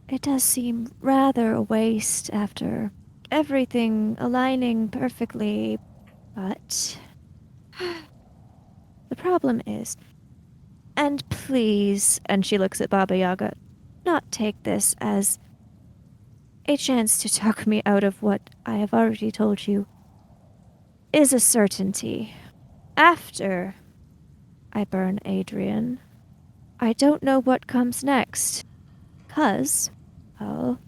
It does seem rather a waste after everything aligning perfectly, but the problem is, and please, and she looks at Baba Yaga, not take this as a chance to talk me out of what I have already told you is a certainty. After I burn Adrian, I don't know what comes next. 'Cause, well,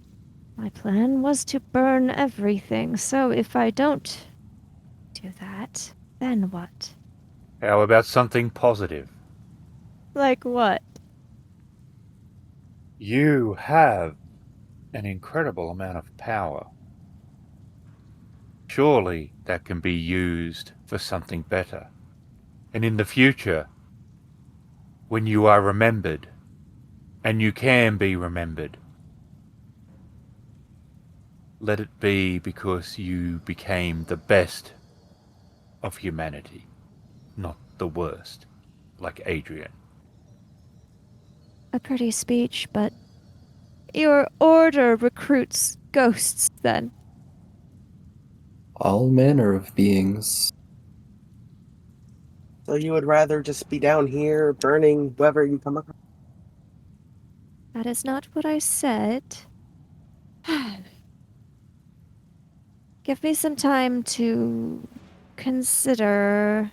my plan was to burn everything, so if I don't do that, then what? How about something positive? Like what? You have an incredible amount of power. Surely that can be used for something better. And in the future, when you are remembered, and you can be remembered, let it be because you became the best of humanity, not the worst, like Adrian. A pretty speech, but your order recruits ghosts, then. All manner of beings. So you would rather just be down here burning whoever you come across? That is not what I said. Give me some time to consider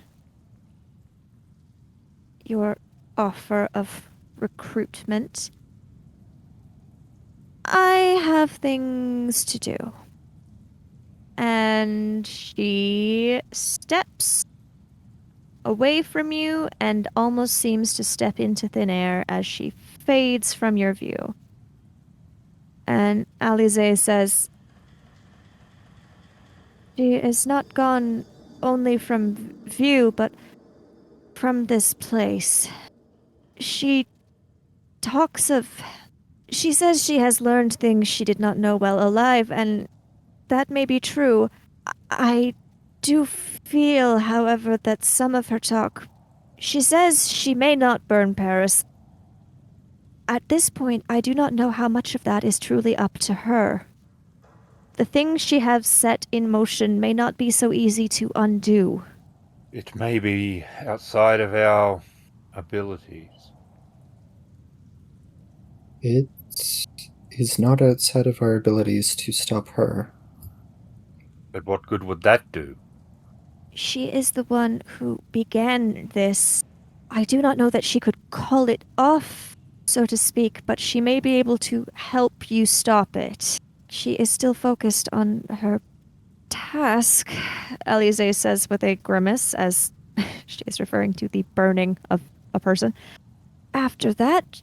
your offer of recruitment. I have things to do. And she steps away from you and almost seems to step into thin air as she fades from your view. And Alize says, she is not gone only from view, but from this place. She talks of... She says she has learned things she did not know while alive, and that may be true. I do feel, however, that some of her talk... She says she may not burn Paris. At this point, I do not know how much of that is truly up to her. The things she has set in motion may not be so easy to undo. It may be outside of our abilities. It is not outside of our abilities to stop her. But what good would that do? She is the one who began this. I do not know that she could call it off, so to speak, but she may be able to help you stop it. She is still focused on her task, Alize says with a grimace as she is referring to the burning of a person. After that,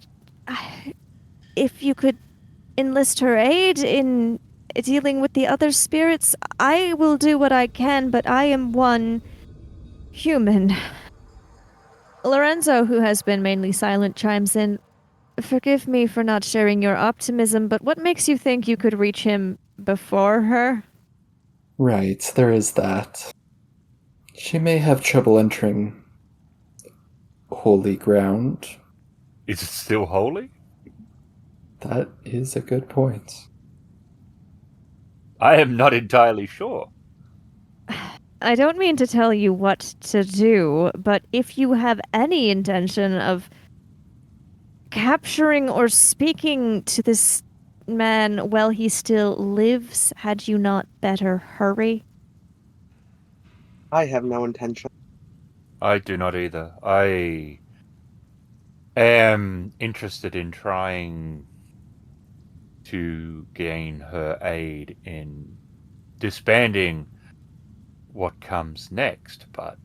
if you could enlist her aid in dealing with the other spirits, I will do what I can, but I am one human. Lorenzo, who has been mainly silent, chimes in. Forgive me for not sharing your optimism, but what makes you think you could reach him before her? Right, there is that. She may have trouble entering holy ground. Is it still holy? That is a good point. I am not entirely sure. I don't mean to tell you what to do, but if you have any intention of capturing or speaking to this man while he still lives. Had you not better hurry? I have no intention. I do not either. I am interested in trying to gain her aid in disbanding what comes next, but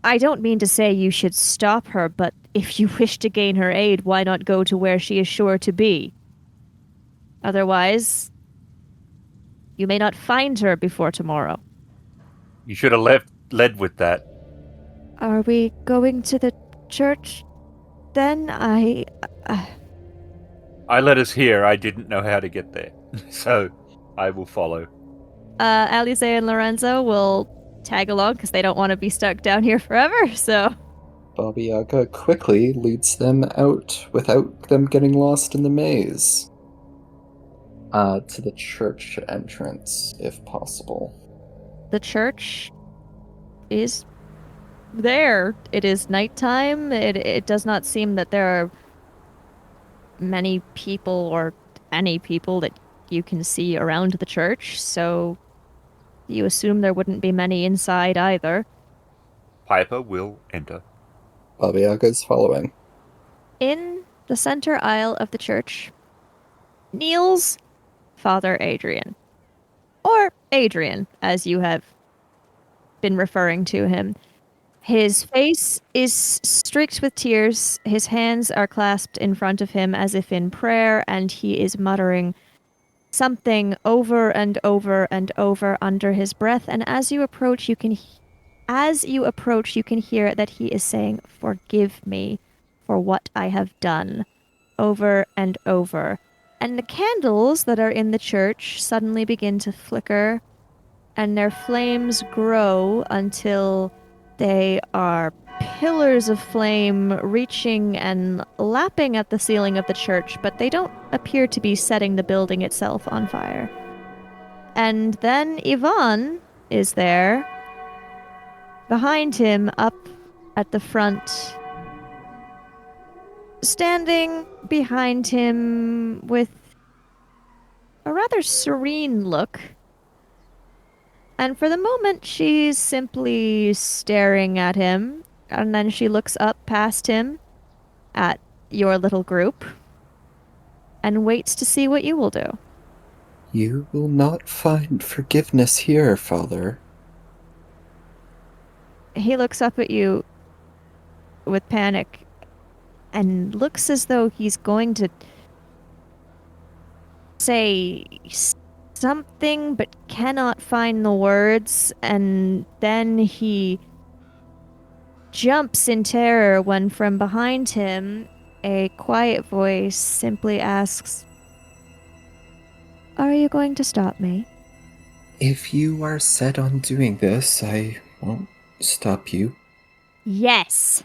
I don't mean to say you should stop her, but if you wish to gain her aid, why not go to where she is sure to be? Otherwise, you may not find her before tomorrow. you should have led with that. Are we going to the church then? I led us here. I didn't know how to get there, so I will follow. Alice and Lorenzo will tag along because they don't want to be stuck down here forever, so... Baba Yaga quickly leads them out without them getting lost in the maze. To the church entrance, if possible. The church is there. It is nighttime. It does not seem that there are many people or any people that you can see around the church, so you assume there wouldn't be many inside either. Piper will enter. Baba Yaga is following. In the center aisle of the church kneels Father Adrian. Or Adrian, as you have been referring to him. His face is streaked with tears. His hands are clasped in front of him as if in prayer, and he is muttering something over and over and over under his breath. And as you approach, you can hear that he is saying, "Forgive me for what I have done," over and over. And the candles that are in the church suddenly begin to flicker, and their flames grow until they are pillars of flame reaching and lapping at the ceiling of the church, but they don't appear to be setting the building itself on fire. And then Yvonne is there, behind him, up at the front, standing behind him with a rather serene look. And for the moment, she's simply staring at him, and then she looks up past him at your little group and waits to see what you will do. You will not find forgiveness here, Father. He looks up at you with panic and looks as though he's going to say something but cannot find the words, and then he jumps in terror when from behind him a quiet voice simply asks, "Are you going to stop me?" If you are set on doing this, I won't stop you. Yes.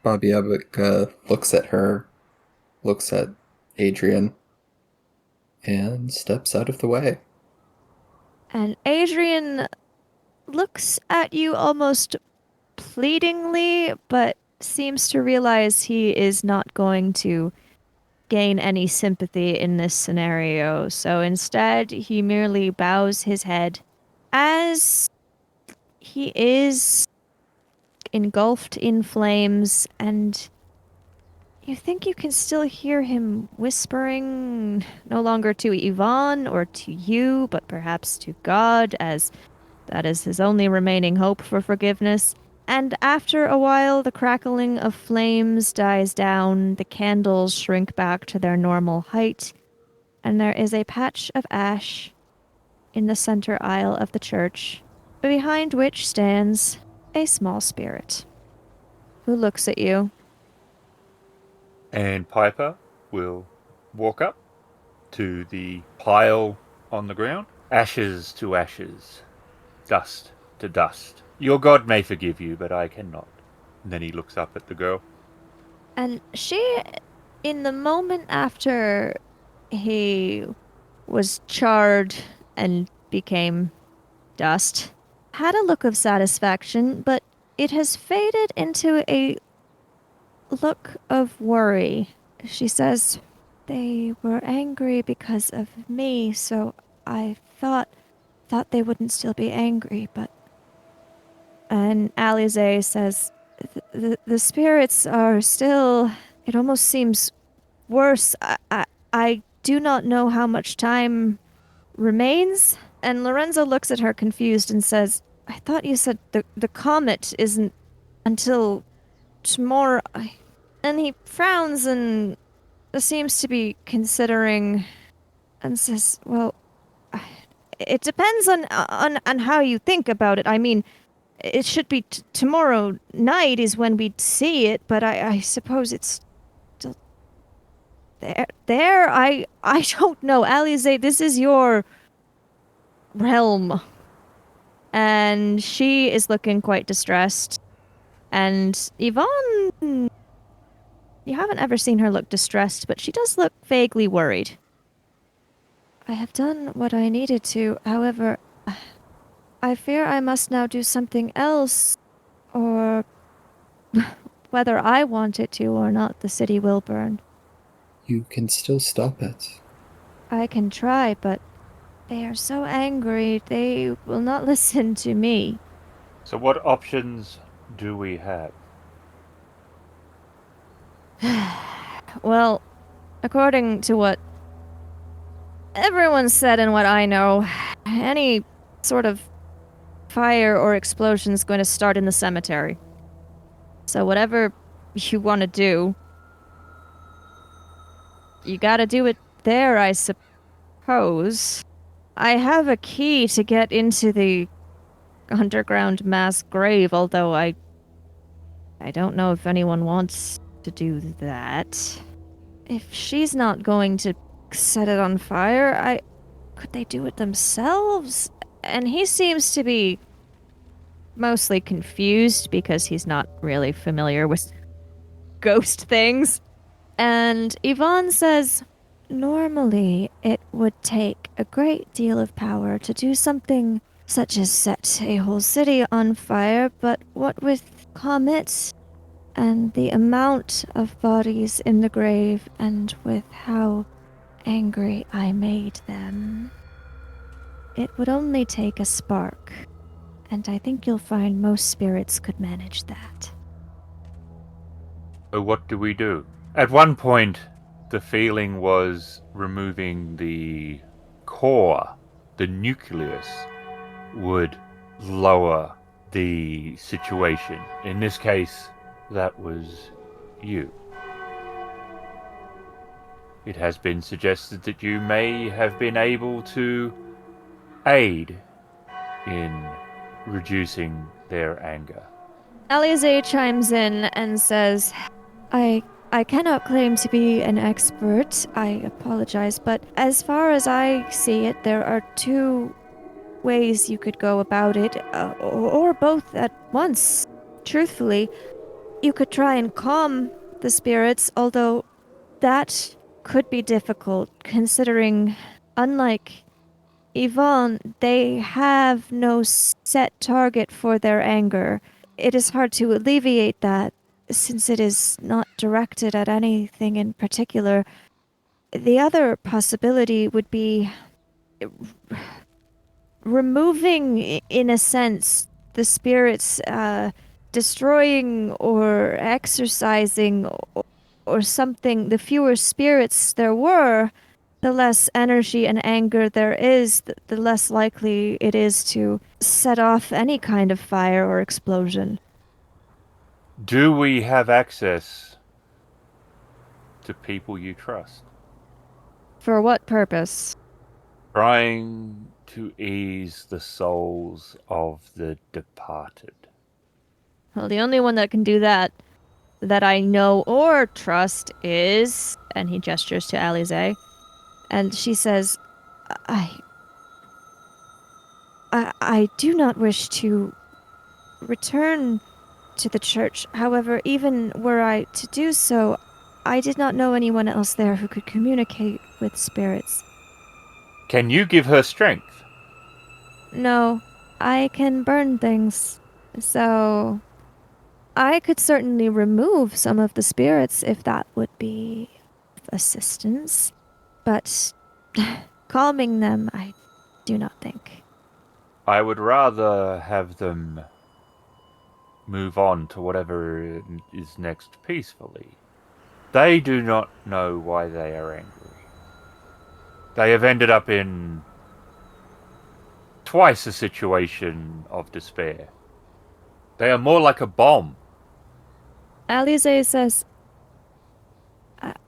Baba Yaga looks at her, looks at Adrian, and steps out of the way. And Adrian looks at you almost pleadingly, but seems to realize he is not going to gain any sympathy in this scenario. So instead, he merely bows his head as he is engulfed in flames, and you think you can still hear him whispering, no longer to Yvonne or to you, but perhaps to God, as that is his only remaining hope for forgiveness. And after a while, the crackling of flames dies down, the candles shrink back to their normal height, and there is a patch of ash in the center aisle of the church, behind which stands a small spirit who looks at you. And Piper will walk up to the pile on the ground. Ashes to ashes, dust to dust. Your god may forgive you, but I cannot. And then he looks up at the girl. And she, in the moment after he was charred and became dust, had a look of satisfaction, but it has faded into a look of worry. She says, They were angry because of me, so I thought they wouldn't still be angry, but... And Alize says, the spirits are still... It almost seems worse. I do not know how much time remains. And Lorenzo looks at her confused and says, I thought you said the comet isn't until tomorrow. And he frowns and seems to be considering and says, well, it depends on how you think about it. I mean, it should be tomorrow night is when we'd see it, but I suppose it's still there. I don't know. Alize, this is your realm. And she is looking quite distressed. And Yvonne, you haven't ever seen her look distressed, but she does look vaguely worried. I have done what I needed to. However, I fear I must now do something else, or whether I want it to or not, the city will burn. You can still stop it. I can try, but they are so angry, they will not listen to me. So what options do we have? Well, according to what everyone said and what I know, any sort of fire or explosion is going to start in the cemetery. So whatever you want to do, you gotta do it there, I suppose. I have a key to get into the underground mass grave, although I don't know if anyone wants to do that. If she's not going to set it on fire, could they do it themselves? And he seems to be mostly confused because he's not really familiar with ghost things. And Yvonne says, normally it would take a great deal of power to do something such as set a whole city on fire, but what with comets and the amount of bodies in the grave and with how angry I made them, it would only take a spark, and I think you'll find most spirits could manage that. So what do we do? At one point, the feeling was removing the core, the nucleus, would lower the situation. In this case, that was you. It has been suggested that you may have been able to aid in reducing their anger. Alize chimes in and says, I cannot claim to be an expert, I apologize, but as far as I see it, there are two ways you could go about it, or both at once. Truthfully, you could try and calm the spirits, although that could be difficult, considering, unlike Yvonne, they have no set target for their anger. It is hard to alleviate that, since it is not directed at anything in particular. The other possibility would be removing, in a sense, the spirits, destroying or exorcising or something. The fewer spirits there were, the less energy and anger there is, the less likely it is to set off any kind of fire or explosion. Do we have access to people you trust? for what purpose? Trying to ease the souls of the departed. Well, the only one that can do that I know or trust is... And he gestures to Alize. And she says, I do not wish to return to the church. However, even were I to do so, I did not know anyone else there who could communicate with spirits. Can you give her strength? No, I can burn things. So I could certainly remove some of the spirits if that would be assistance, but calming them, I do not think. I would rather have them move on to whatever is next peacefully. They do not know why they are angry. They have ended up in twice a situation of despair. They are more like a bomb. Alize says,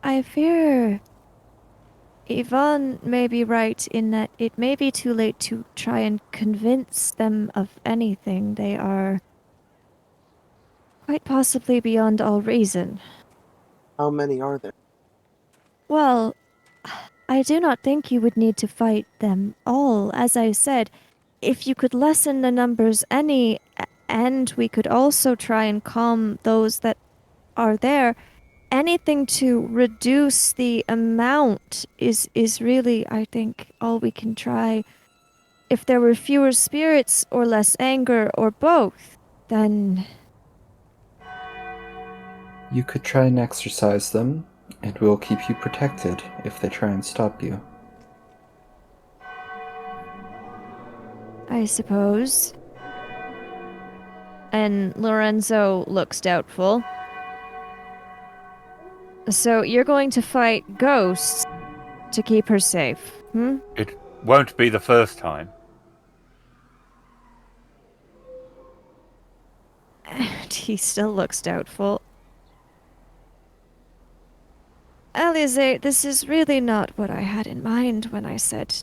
I fear Yvonne may be right in that it may be too late to try and convince them of anything. They are quite possibly beyond all reason. How many are there? Well, I do not think you would need to fight them all. As I said, if you could lessen the numbers any, and we could also try and calm those that are there, anything to reduce the amount is really, I think, all we can try. If there were fewer spirits or less anger or both, then You could try and exorcise them, and we'll keep you protected if they try and stop you. I suppose. And Lorenzo looks doubtful. So you're going to fight ghosts to keep her safe, hmm? It won't be the first time. And he still looks doubtful. Alize, this is really not what I had in mind when I said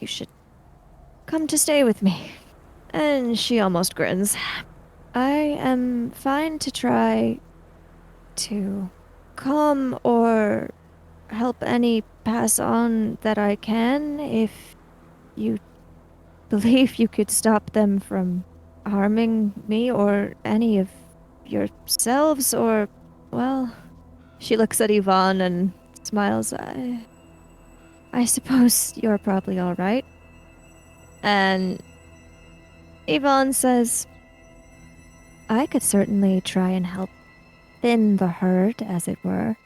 you should come to stay with me. And she almost grins. I am fine to try to calm or help any pass on that I can if you believe you could stop them from harming me or any of yourselves, or, well, she looks at Yvonne and smiles. I suppose you're probably all right. And Yvonne says, I could certainly try and help thin the herd, as it were.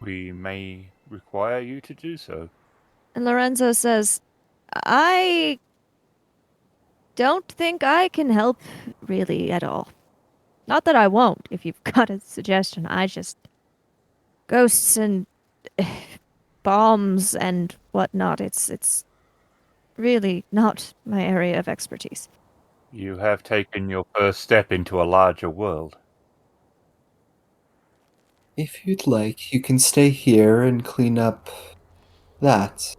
We may require you to do so. And Lorenzo says, I don't think I can help really at all. Not that I won't, if you've got a suggestion. I just... Ghosts and bombs and whatnot, it's really not my area of expertise. You have taken your first step into a larger world. If you'd like, you can stay here and clean up that.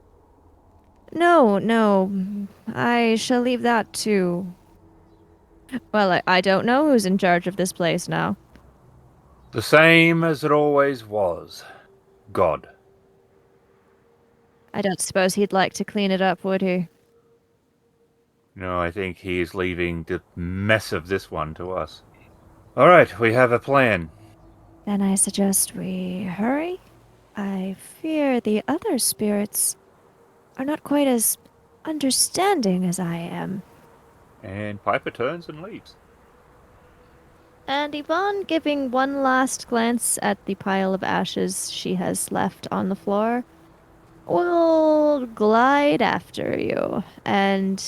No. I shall leave that to... Well, I don't know who's in charge of this place now. The same as it always was. God. I don't suppose he'd like to clean it up, would he? No, I think he is leaving the mess of this one to us. Alright, we have a plan. Then I suggest we hurry. I fear the other spirits are not quite as understanding as I am. And Piper turns and leaves. And Yvonne, giving one last glance at the pile of ashes she has left on the floor, will glide after you. And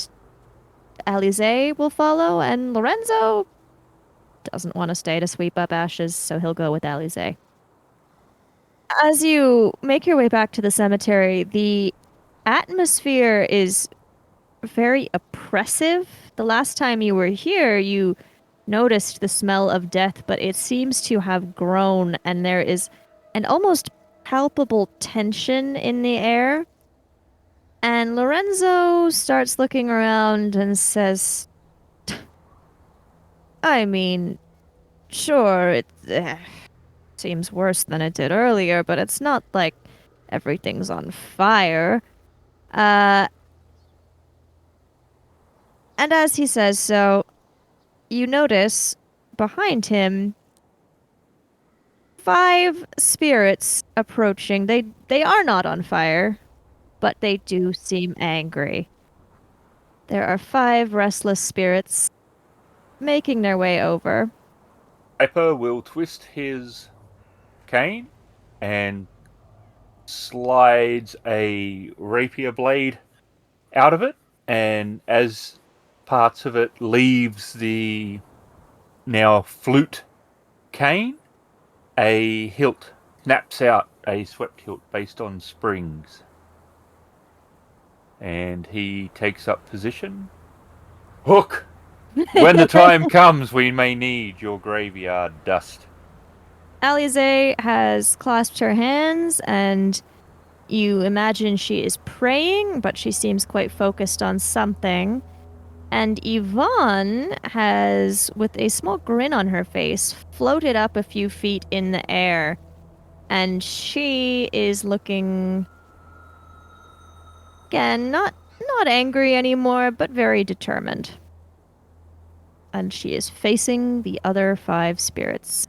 Alize will follow, and Lorenzo doesn't want to stay to sweep up ashes, so he'll go with Alize. As you make your way back to the cemetery, the atmosphere is very oppressive. The last time you were here, you noticed the smell of death, but it seems to have grown, and there is an almost palpable tension in the air. And Lorenzo starts looking around and says, I mean, sure, it seems worse than it did earlier, but it's not like everything's on fire. And as he says so, you notice behind him 5 spirits approaching. They are not on fire, but they do seem angry. There are 5 restless spirits making their way over. Piper will twist his cane and slides a rapier blade out of it, and as parts of it leaves the now flute cane, a hilt snaps out, a swept hilt based on springs. And he takes up position. Hook! When the time comes, we may need your graveyard dust. Alize has clasped her hands, and you imagine she is praying, but she seems quite focused on something. And Yvonne has, with a small grin on her face, floated up a few feet in the air. And she is looking, again, not angry anymore, but very determined. And she is facing the other 5 spirits.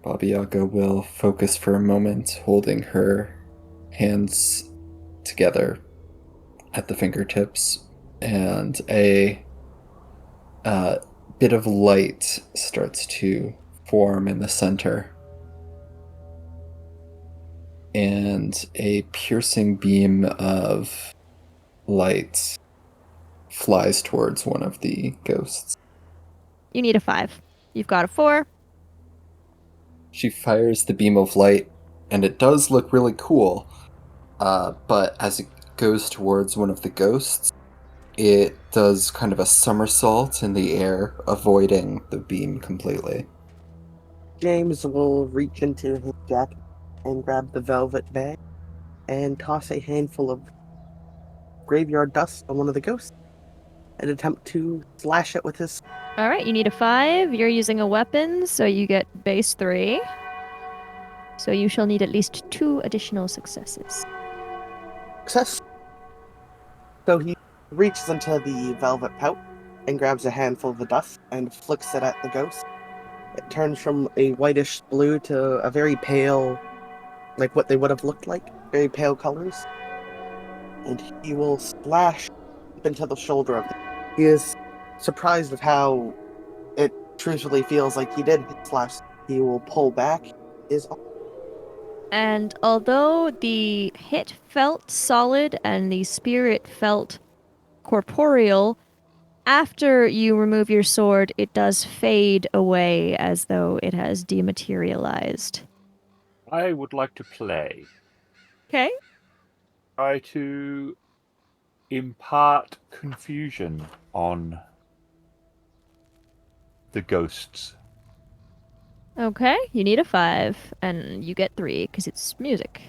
Baba Yaga will focus for a moment, holding her hands together at the fingertips, and a bit of light starts to form in the center. And a piercing beam of light flies towards one of the ghosts. You need a 5. You've got a 4. She fires the beam of light, and it does look really cool. But as it goes towards one of the ghosts, it does kind of a somersault in the air, avoiding the beam completely. James will reach into his jacket and grab the velvet bag and toss a handful of graveyard dust on one of the ghosts and attempt to slash it with his... All right, you need a 5. You're using a weapon, so you get base 3. So you shall need at least 2 additional successes. success. So he reaches into the velvet pouch and grabs a handful of the dust and flicks it at the ghost. It turns from a whitish blue to a very pale, like what they would have looked like, very pale colors. And he will slash up into the shoulder of it. He is surprised at how it truthfully feels like he did slash. He will pull back his arm. And although the hit felt solid and the spirit felt corporeal, after you remove your sword, it does fade away as though it has dematerialized. I would like to play. Okay. Try to impart confusion on the ghosts. Okay, you need a 5, and you get 3 because it's music.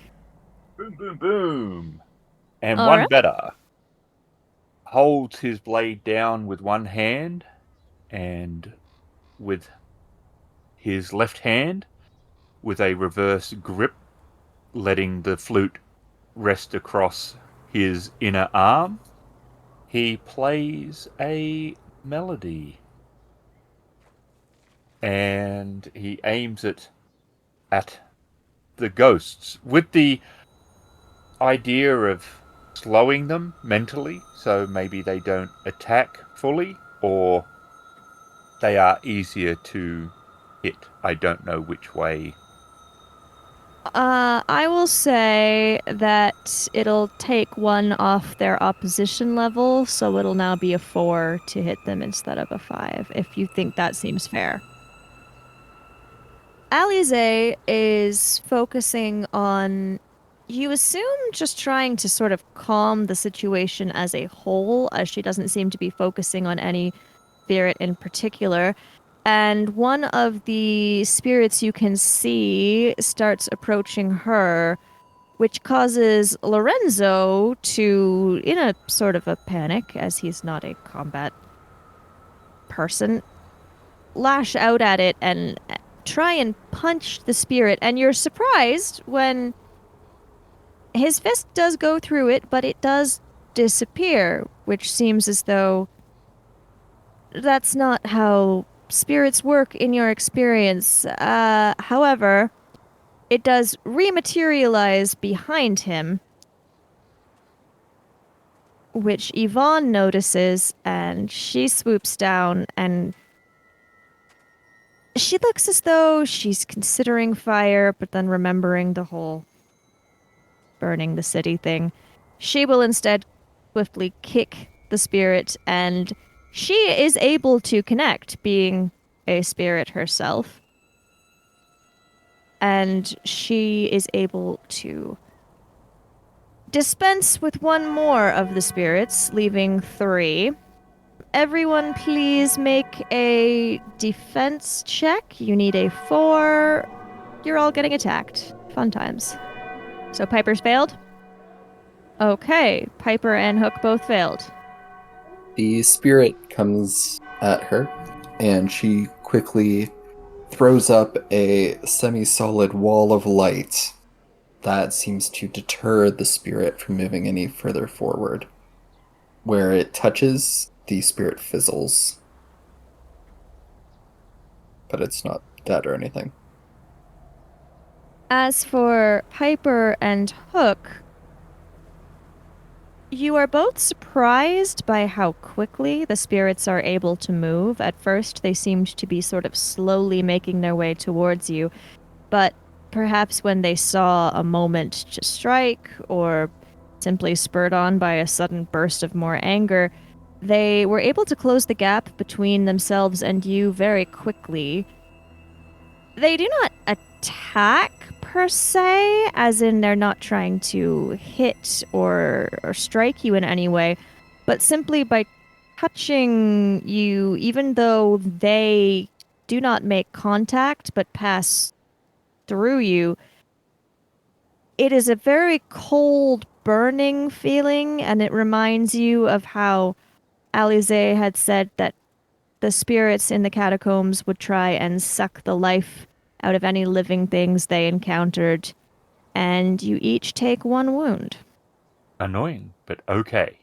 Boom, boom, boom. And All one right. better holds his blade down with one hand, and with his left hand, with a reverse grip, letting the flute rest across his inner arm, he plays a melody. And he aims it at the ghosts with the idea of slowing them mentally, so maybe they don't attack fully, or they are easier to hit. I don't know which way. I will say that it'll take 1 off their opposition level, so it'll now be a 4 to hit them instead of a 5, if you think that seems fair. Alize is focusing on, you assume, just trying to sort of calm the situation as a whole, as she doesn't seem to be focusing on any spirit in particular. And one of the spirits you can see starts approaching her, which causes Lorenzo to, in a sort of a panic, as he's not a combat person, lash out at it and try and punch the spirit. And you're surprised when his fist does go through it, but it does disappear, which seems as though that's not how spirits work in your experience. However, it does rematerialize behind him, which Yvonne notices, and she swoops down, and She looks as though she's considering fire, but then remembering the whole burning the city thing. She will instead swiftly kick the spirit, and she is able to connect, being a spirit herself. And she is able to dispense with one more of the spirits, leaving 3. Everyone please make a defense check. You need a 4. You're all getting attacked. Fun times. So Piper's failed? Okay, Piper and Hook both failed. The spirit comes at her, and she quickly throws up a semi-solid wall of light that seems to deter the spirit from moving any further forward. Where it touches, the spirit fizzles. But it's not dead or anything. As for Piper and Hook, you are both surprised by how quickly the spirits are able to move. At first, they seemed to be sort of slowly making their way towards you, but perhaps when they saw a moment to strike, or simply spurred on by a sudden burst of more anger, they were able to close the gap between themselves and you very quickly. They do not attack per se, as in they're not trying to hit or strike you in any way, but simply by touching you, even though they do not make contact but pass through you, it is a very cold, burning feeling, and it reminds you of how Alize had said that the spirits in the catacombs would try and suck the life out of any living things they encountered, and you each take 1 wound. Annoying, but okay.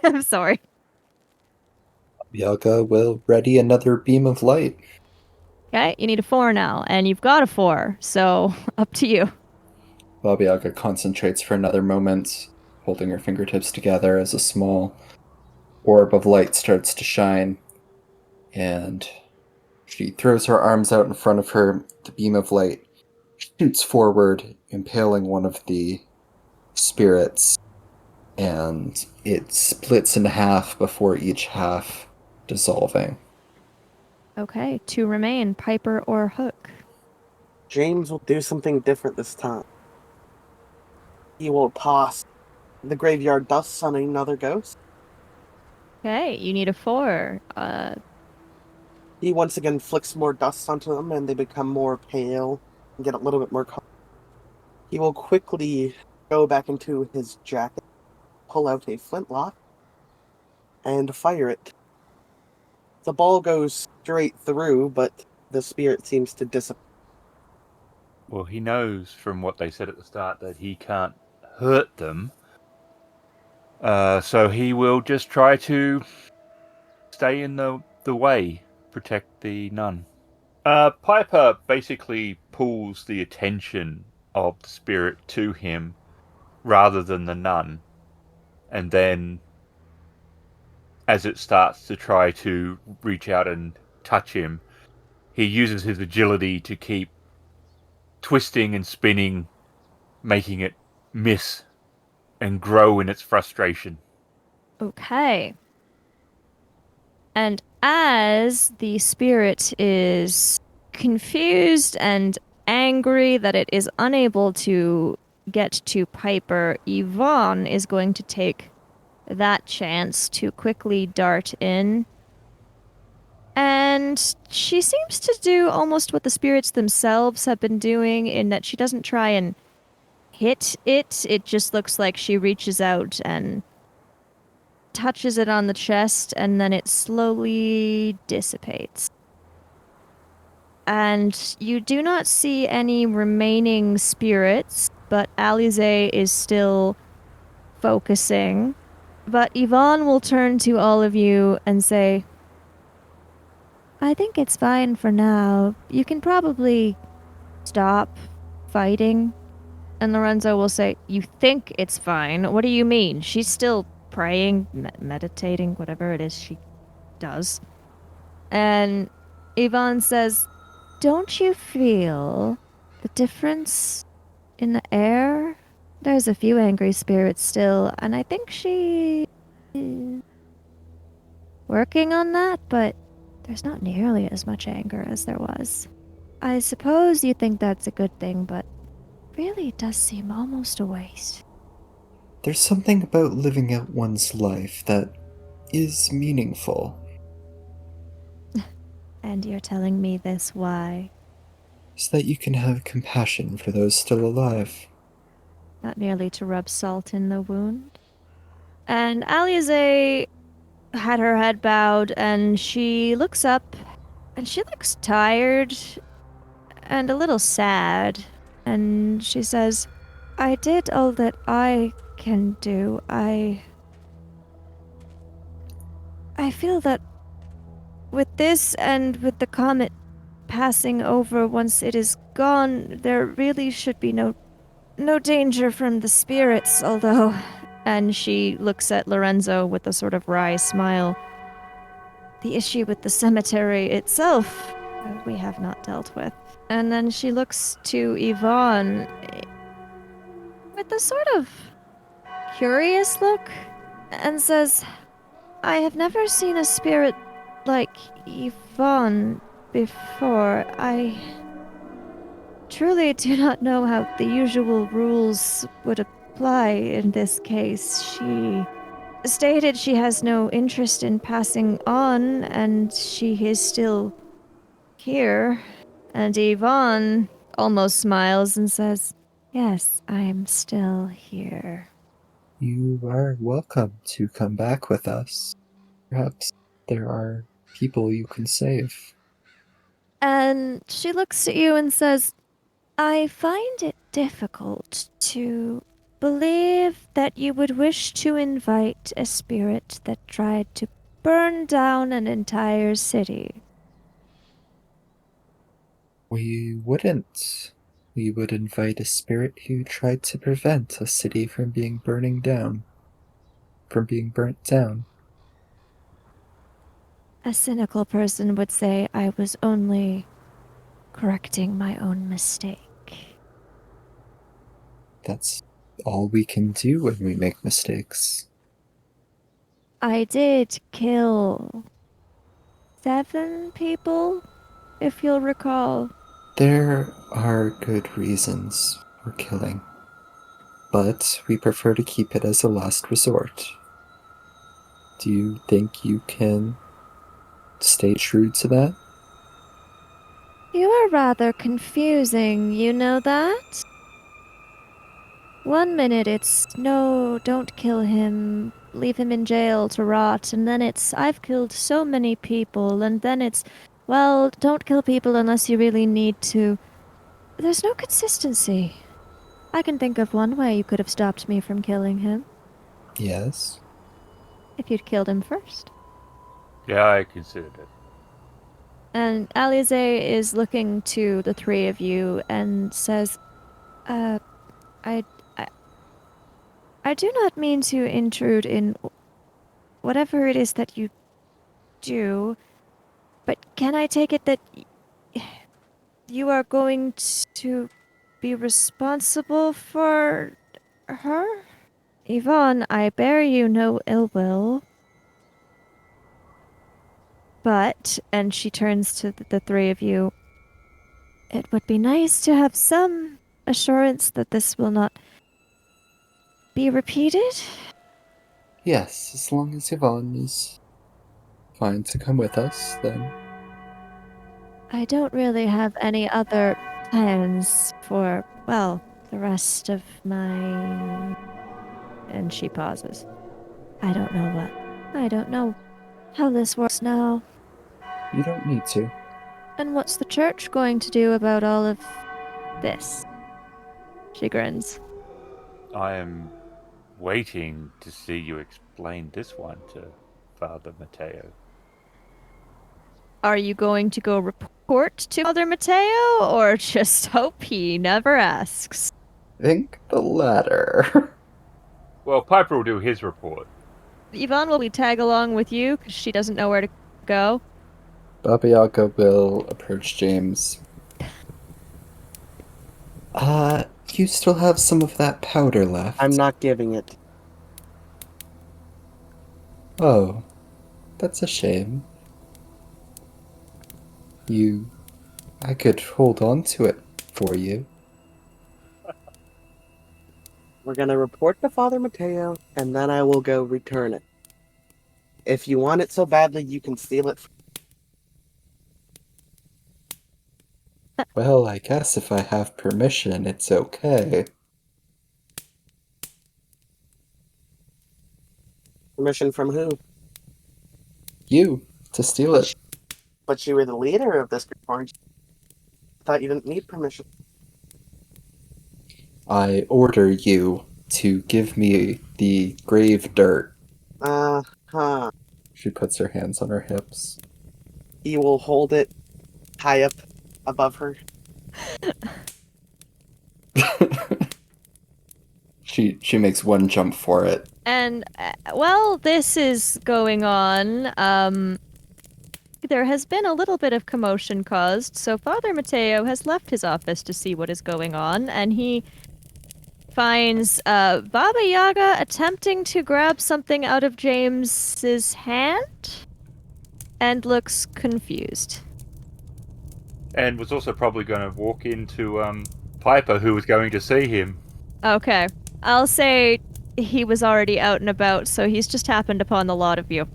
I'm sorry. Yaga will ready another beam of light. Okay, you need a 4 now, and you've got a 4, so up to you. Baba Yaga concentrates for another moment, holding her fingertips together as a small orb of light starts to shine, and she throws her arms out in front of her. The beam of light shoots forward, impaling one of the spirits, and it splits in half before each half dissolving. Okay, 2 remain, Piper or Hook. James will do something different this time. He will toss the graveyard dust on another ghost. Okay, you need a 4. He once again flicks more dust onto them, and they become more pale and get a little bit more color. He will quickly go back into his jacket, pull out a flintlock, and fire it. The ball goes straight through, but the spirit seems to disappear. Well, he knows from what they said at the start that he can't hurt them. So he will just try to stay in the way, protect the nun. Piper basically pulls the attention of the spirit to him rather than the nun. And then, as it starts to try to reach out and touch him, he uses his agility to keep twisting and spinning, making it miss and grow in its frustration. Okay. And as the spirit is confused and angry that it is unable to get to Piper, Yvonne is going to take that chance to quickly dart in. And she seems to do almost what the spirits themselves have been doing, in that she doesn't try and hit it. It just looks like she reaches out and touches it on the chest, and then it slowly dissipates. And you do not see any remaining spirits, but Alize is still focusing. But Yvonne will turn to all of you and say, I think it's fine for now. You can probably stop fighting. And Lorenzo will say, you think it's fine? What do you mean? She's still praying, meditating, whatever it is she does. And Yvonne says, "Don't you feel the difference in the air? There's a few angry spirits still, and I think she is working on that, but there's not nearly as much anger as there was. I suppose you think that's a good thing, but really it does seem almost a waste." There's something about living out one's life that is meaningful. And you're telling me this why? So that you can have compassion for those still alive. Not merely to rub salt in the wound. And Alize had her head bowed, and she looks up, and she looks tired and a little sad. And she says, "I did all that I can do. I feel that with this and with the comet passing over once it is gone, there really should be no danger from the spirits, although..." And she looks at Lorenzo with a sort of wry smile. "The issue with the cemetery itself, we have not dealt with." And then she looks to Yvonne with a sort of curious look and says, "I have never seen a spirit like Yvonne before. I truly do not know how the usual rules would apply in this case. She stated she has no interest in passing on, and she is still here." And Yvonne almost smiles and says, "Yes, I'm still here." You are welcome to come back with us. Perhaps there are people you can save. And she looks at you and says, "I find it difficult to believe that you would wish to invite a spirit that tried to burn down an entire city." We wouldn't. We would invite a spirit who tried to prevent a city from being burnt down. A cynical person would say I was only correcting my own mistake. That's all we can do when we make mistakes. I did kill 7 people, if you'll recall. There are good reasons for killing, but we prefer to keep it as a last resort. Do you think you can stay true to that? You are rather confusing, you know that? One minute it's, "No, don't kill him, leave him in jail to rot," and then it's, "I've killed so many people," and then it's, "Well, don't kill people unless you really need to." There's no consistency. I can think of one way you could have stopped me from killing him. Yes. If you'd killed him first. Yeah, I considered it. And Alize is looking to the 3 of you and says, I do not mean to intrude in whatever it is that you do, but can I take it that you are going to be responsible for her?" "Yvonne, I bear you no ill will. But," and she turns to the 3 of you, "it would be nice to have some assurance that this will not be repeated." Yes, as long as Yvonne is fine to come with us, then "I don't really have any other plans for, well, the rest of my..." And she pauses. "I don't know what. I don't know how this works now." you don't need to. "And what's the church going to do about all of this?" She grins. I am waiting to see you explain this one to Father Mateo. "Are you going to go report to Father Mateo, or just hope he never asks?" Think the latter. Well, Piper will do his report. Yvonne will tag along with you because she doesn't know where to go. Baba Yaga will approach James. You still have some of that powder left. I'm not giving it. Oh, that's a shame. I could hold on to it for you. We're gonna report to Father Mateo, and then I will go return it. If you want it so badly, you can steal it. Well, I guess if I have permission, it's okay. Permission from who? You, to steal it. But you were the leader of this group, aren't you? I thought you didn't need permission. I order you to give me the grave dirt. Huh. She puts her hands on her hips. He will hold it high up above her. She makes one jump for it. And while this is going on, there has been a little bit of commotion caused, so Father Mateo has left his office to see what is going on, and he finds Baba Yaga attempting to grab something out of James's hand and looks confused. And was also probably going to walk into Piper, who was going to see him. Okay. I'll say he was already out and about, so he's just happened upon the lot of you.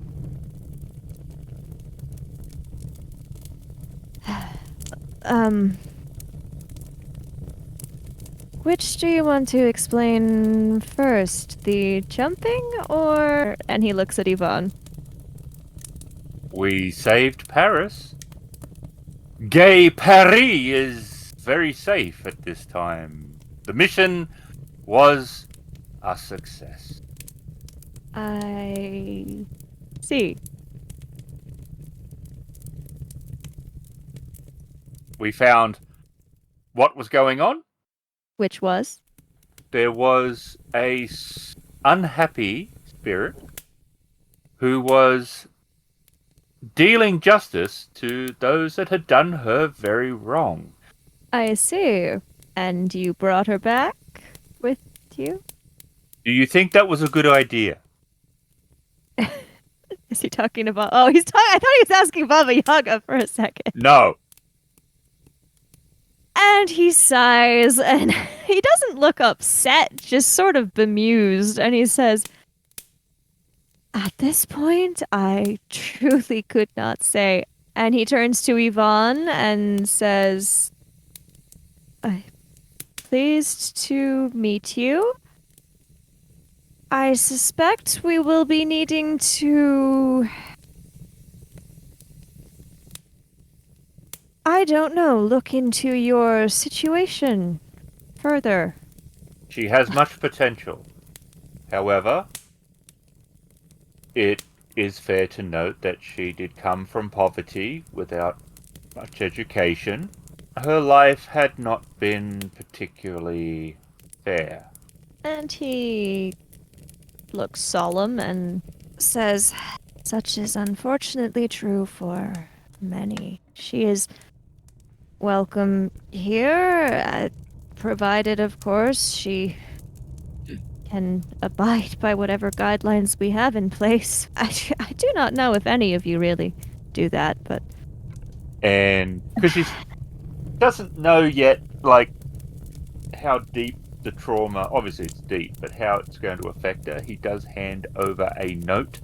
Which do you want to explain first? The jumping or... And he looks at Yvonne. We saved Paris. Gay Paris is very safe at this time. The mission was a success. I see. We found what was going on. Which was? There was a unhappy spirit who was dealing justice to those that had done her very wrong. I see. And you brought her back with you? Do you think that was a good idea? Is he talking about... Oh, I thought he was asking Baba Yaga for a second. No. And he sighs, and he doesn't look upset, just sort of bemused, and he says, "At this point, I truly could not say." And he turns to Yvonne and says, "I'm pleased to meet you. I suspect we will be needing to... I don't know, look into your situation further." She has much potential. However, it is fair to note that she did come from poverty without much education. Her life had not been particularly fair. And he looks solemn and says, "Such is unfortunately true for many. She is welcome here, provided, of course, she can abide by whatever guidelines we have in place. I do not know if any of you really do that, but..." And because she doesn't know yet, like, how deep the trauma, obviously it's deep, but how it's going to affect her, he does hand over a note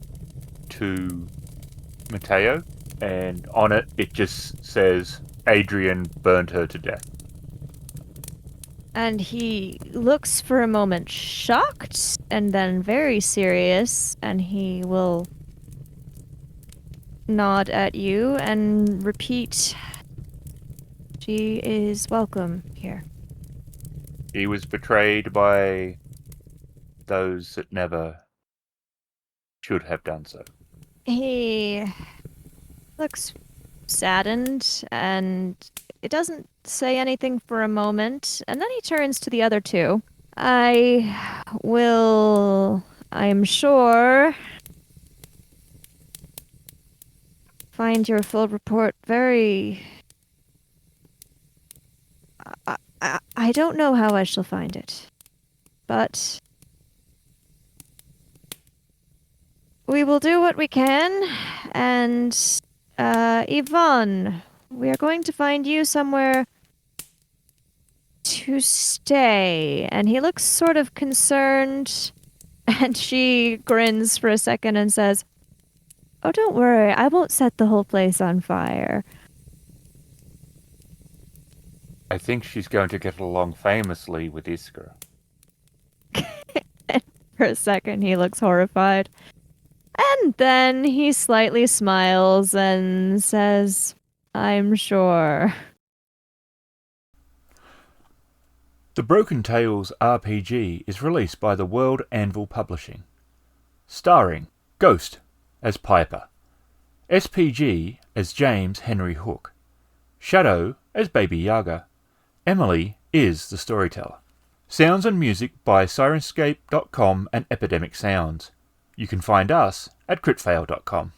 to Mateo, and on it, it just says, "Adrian burned her to death." And he looks for a moment shocked, and then very serious, and he will nod at you and repeat, "She is welcome here." He was betrayed by those that never should have done so. He looks saddened, and it doesn't say anything for a moment, and then he turns to the other two. "I will, I'm sure, find your full report very... I don't know how I shall find it, but we will do what we can, and, Yvonne, we are going to find you somewhere to stay. And he looks sort of concerned, and she grins for a second and says, "Oh, don't worry, I won't set the whole place on fire." I think she's going to get along famously with Iskra. For a second, he looks horrified. And then he slightly smiles and says, "I'm sure." The Broken Tales RPG is released by the World Anvil Publishing, starring Ghost as Piper, SPG as James Henry Hook, Shadow as Baby Yaga, Emily is the Storyteller. Sounds and music by Syrinscape.com and Epidemicsound. You can find us at critfail.com.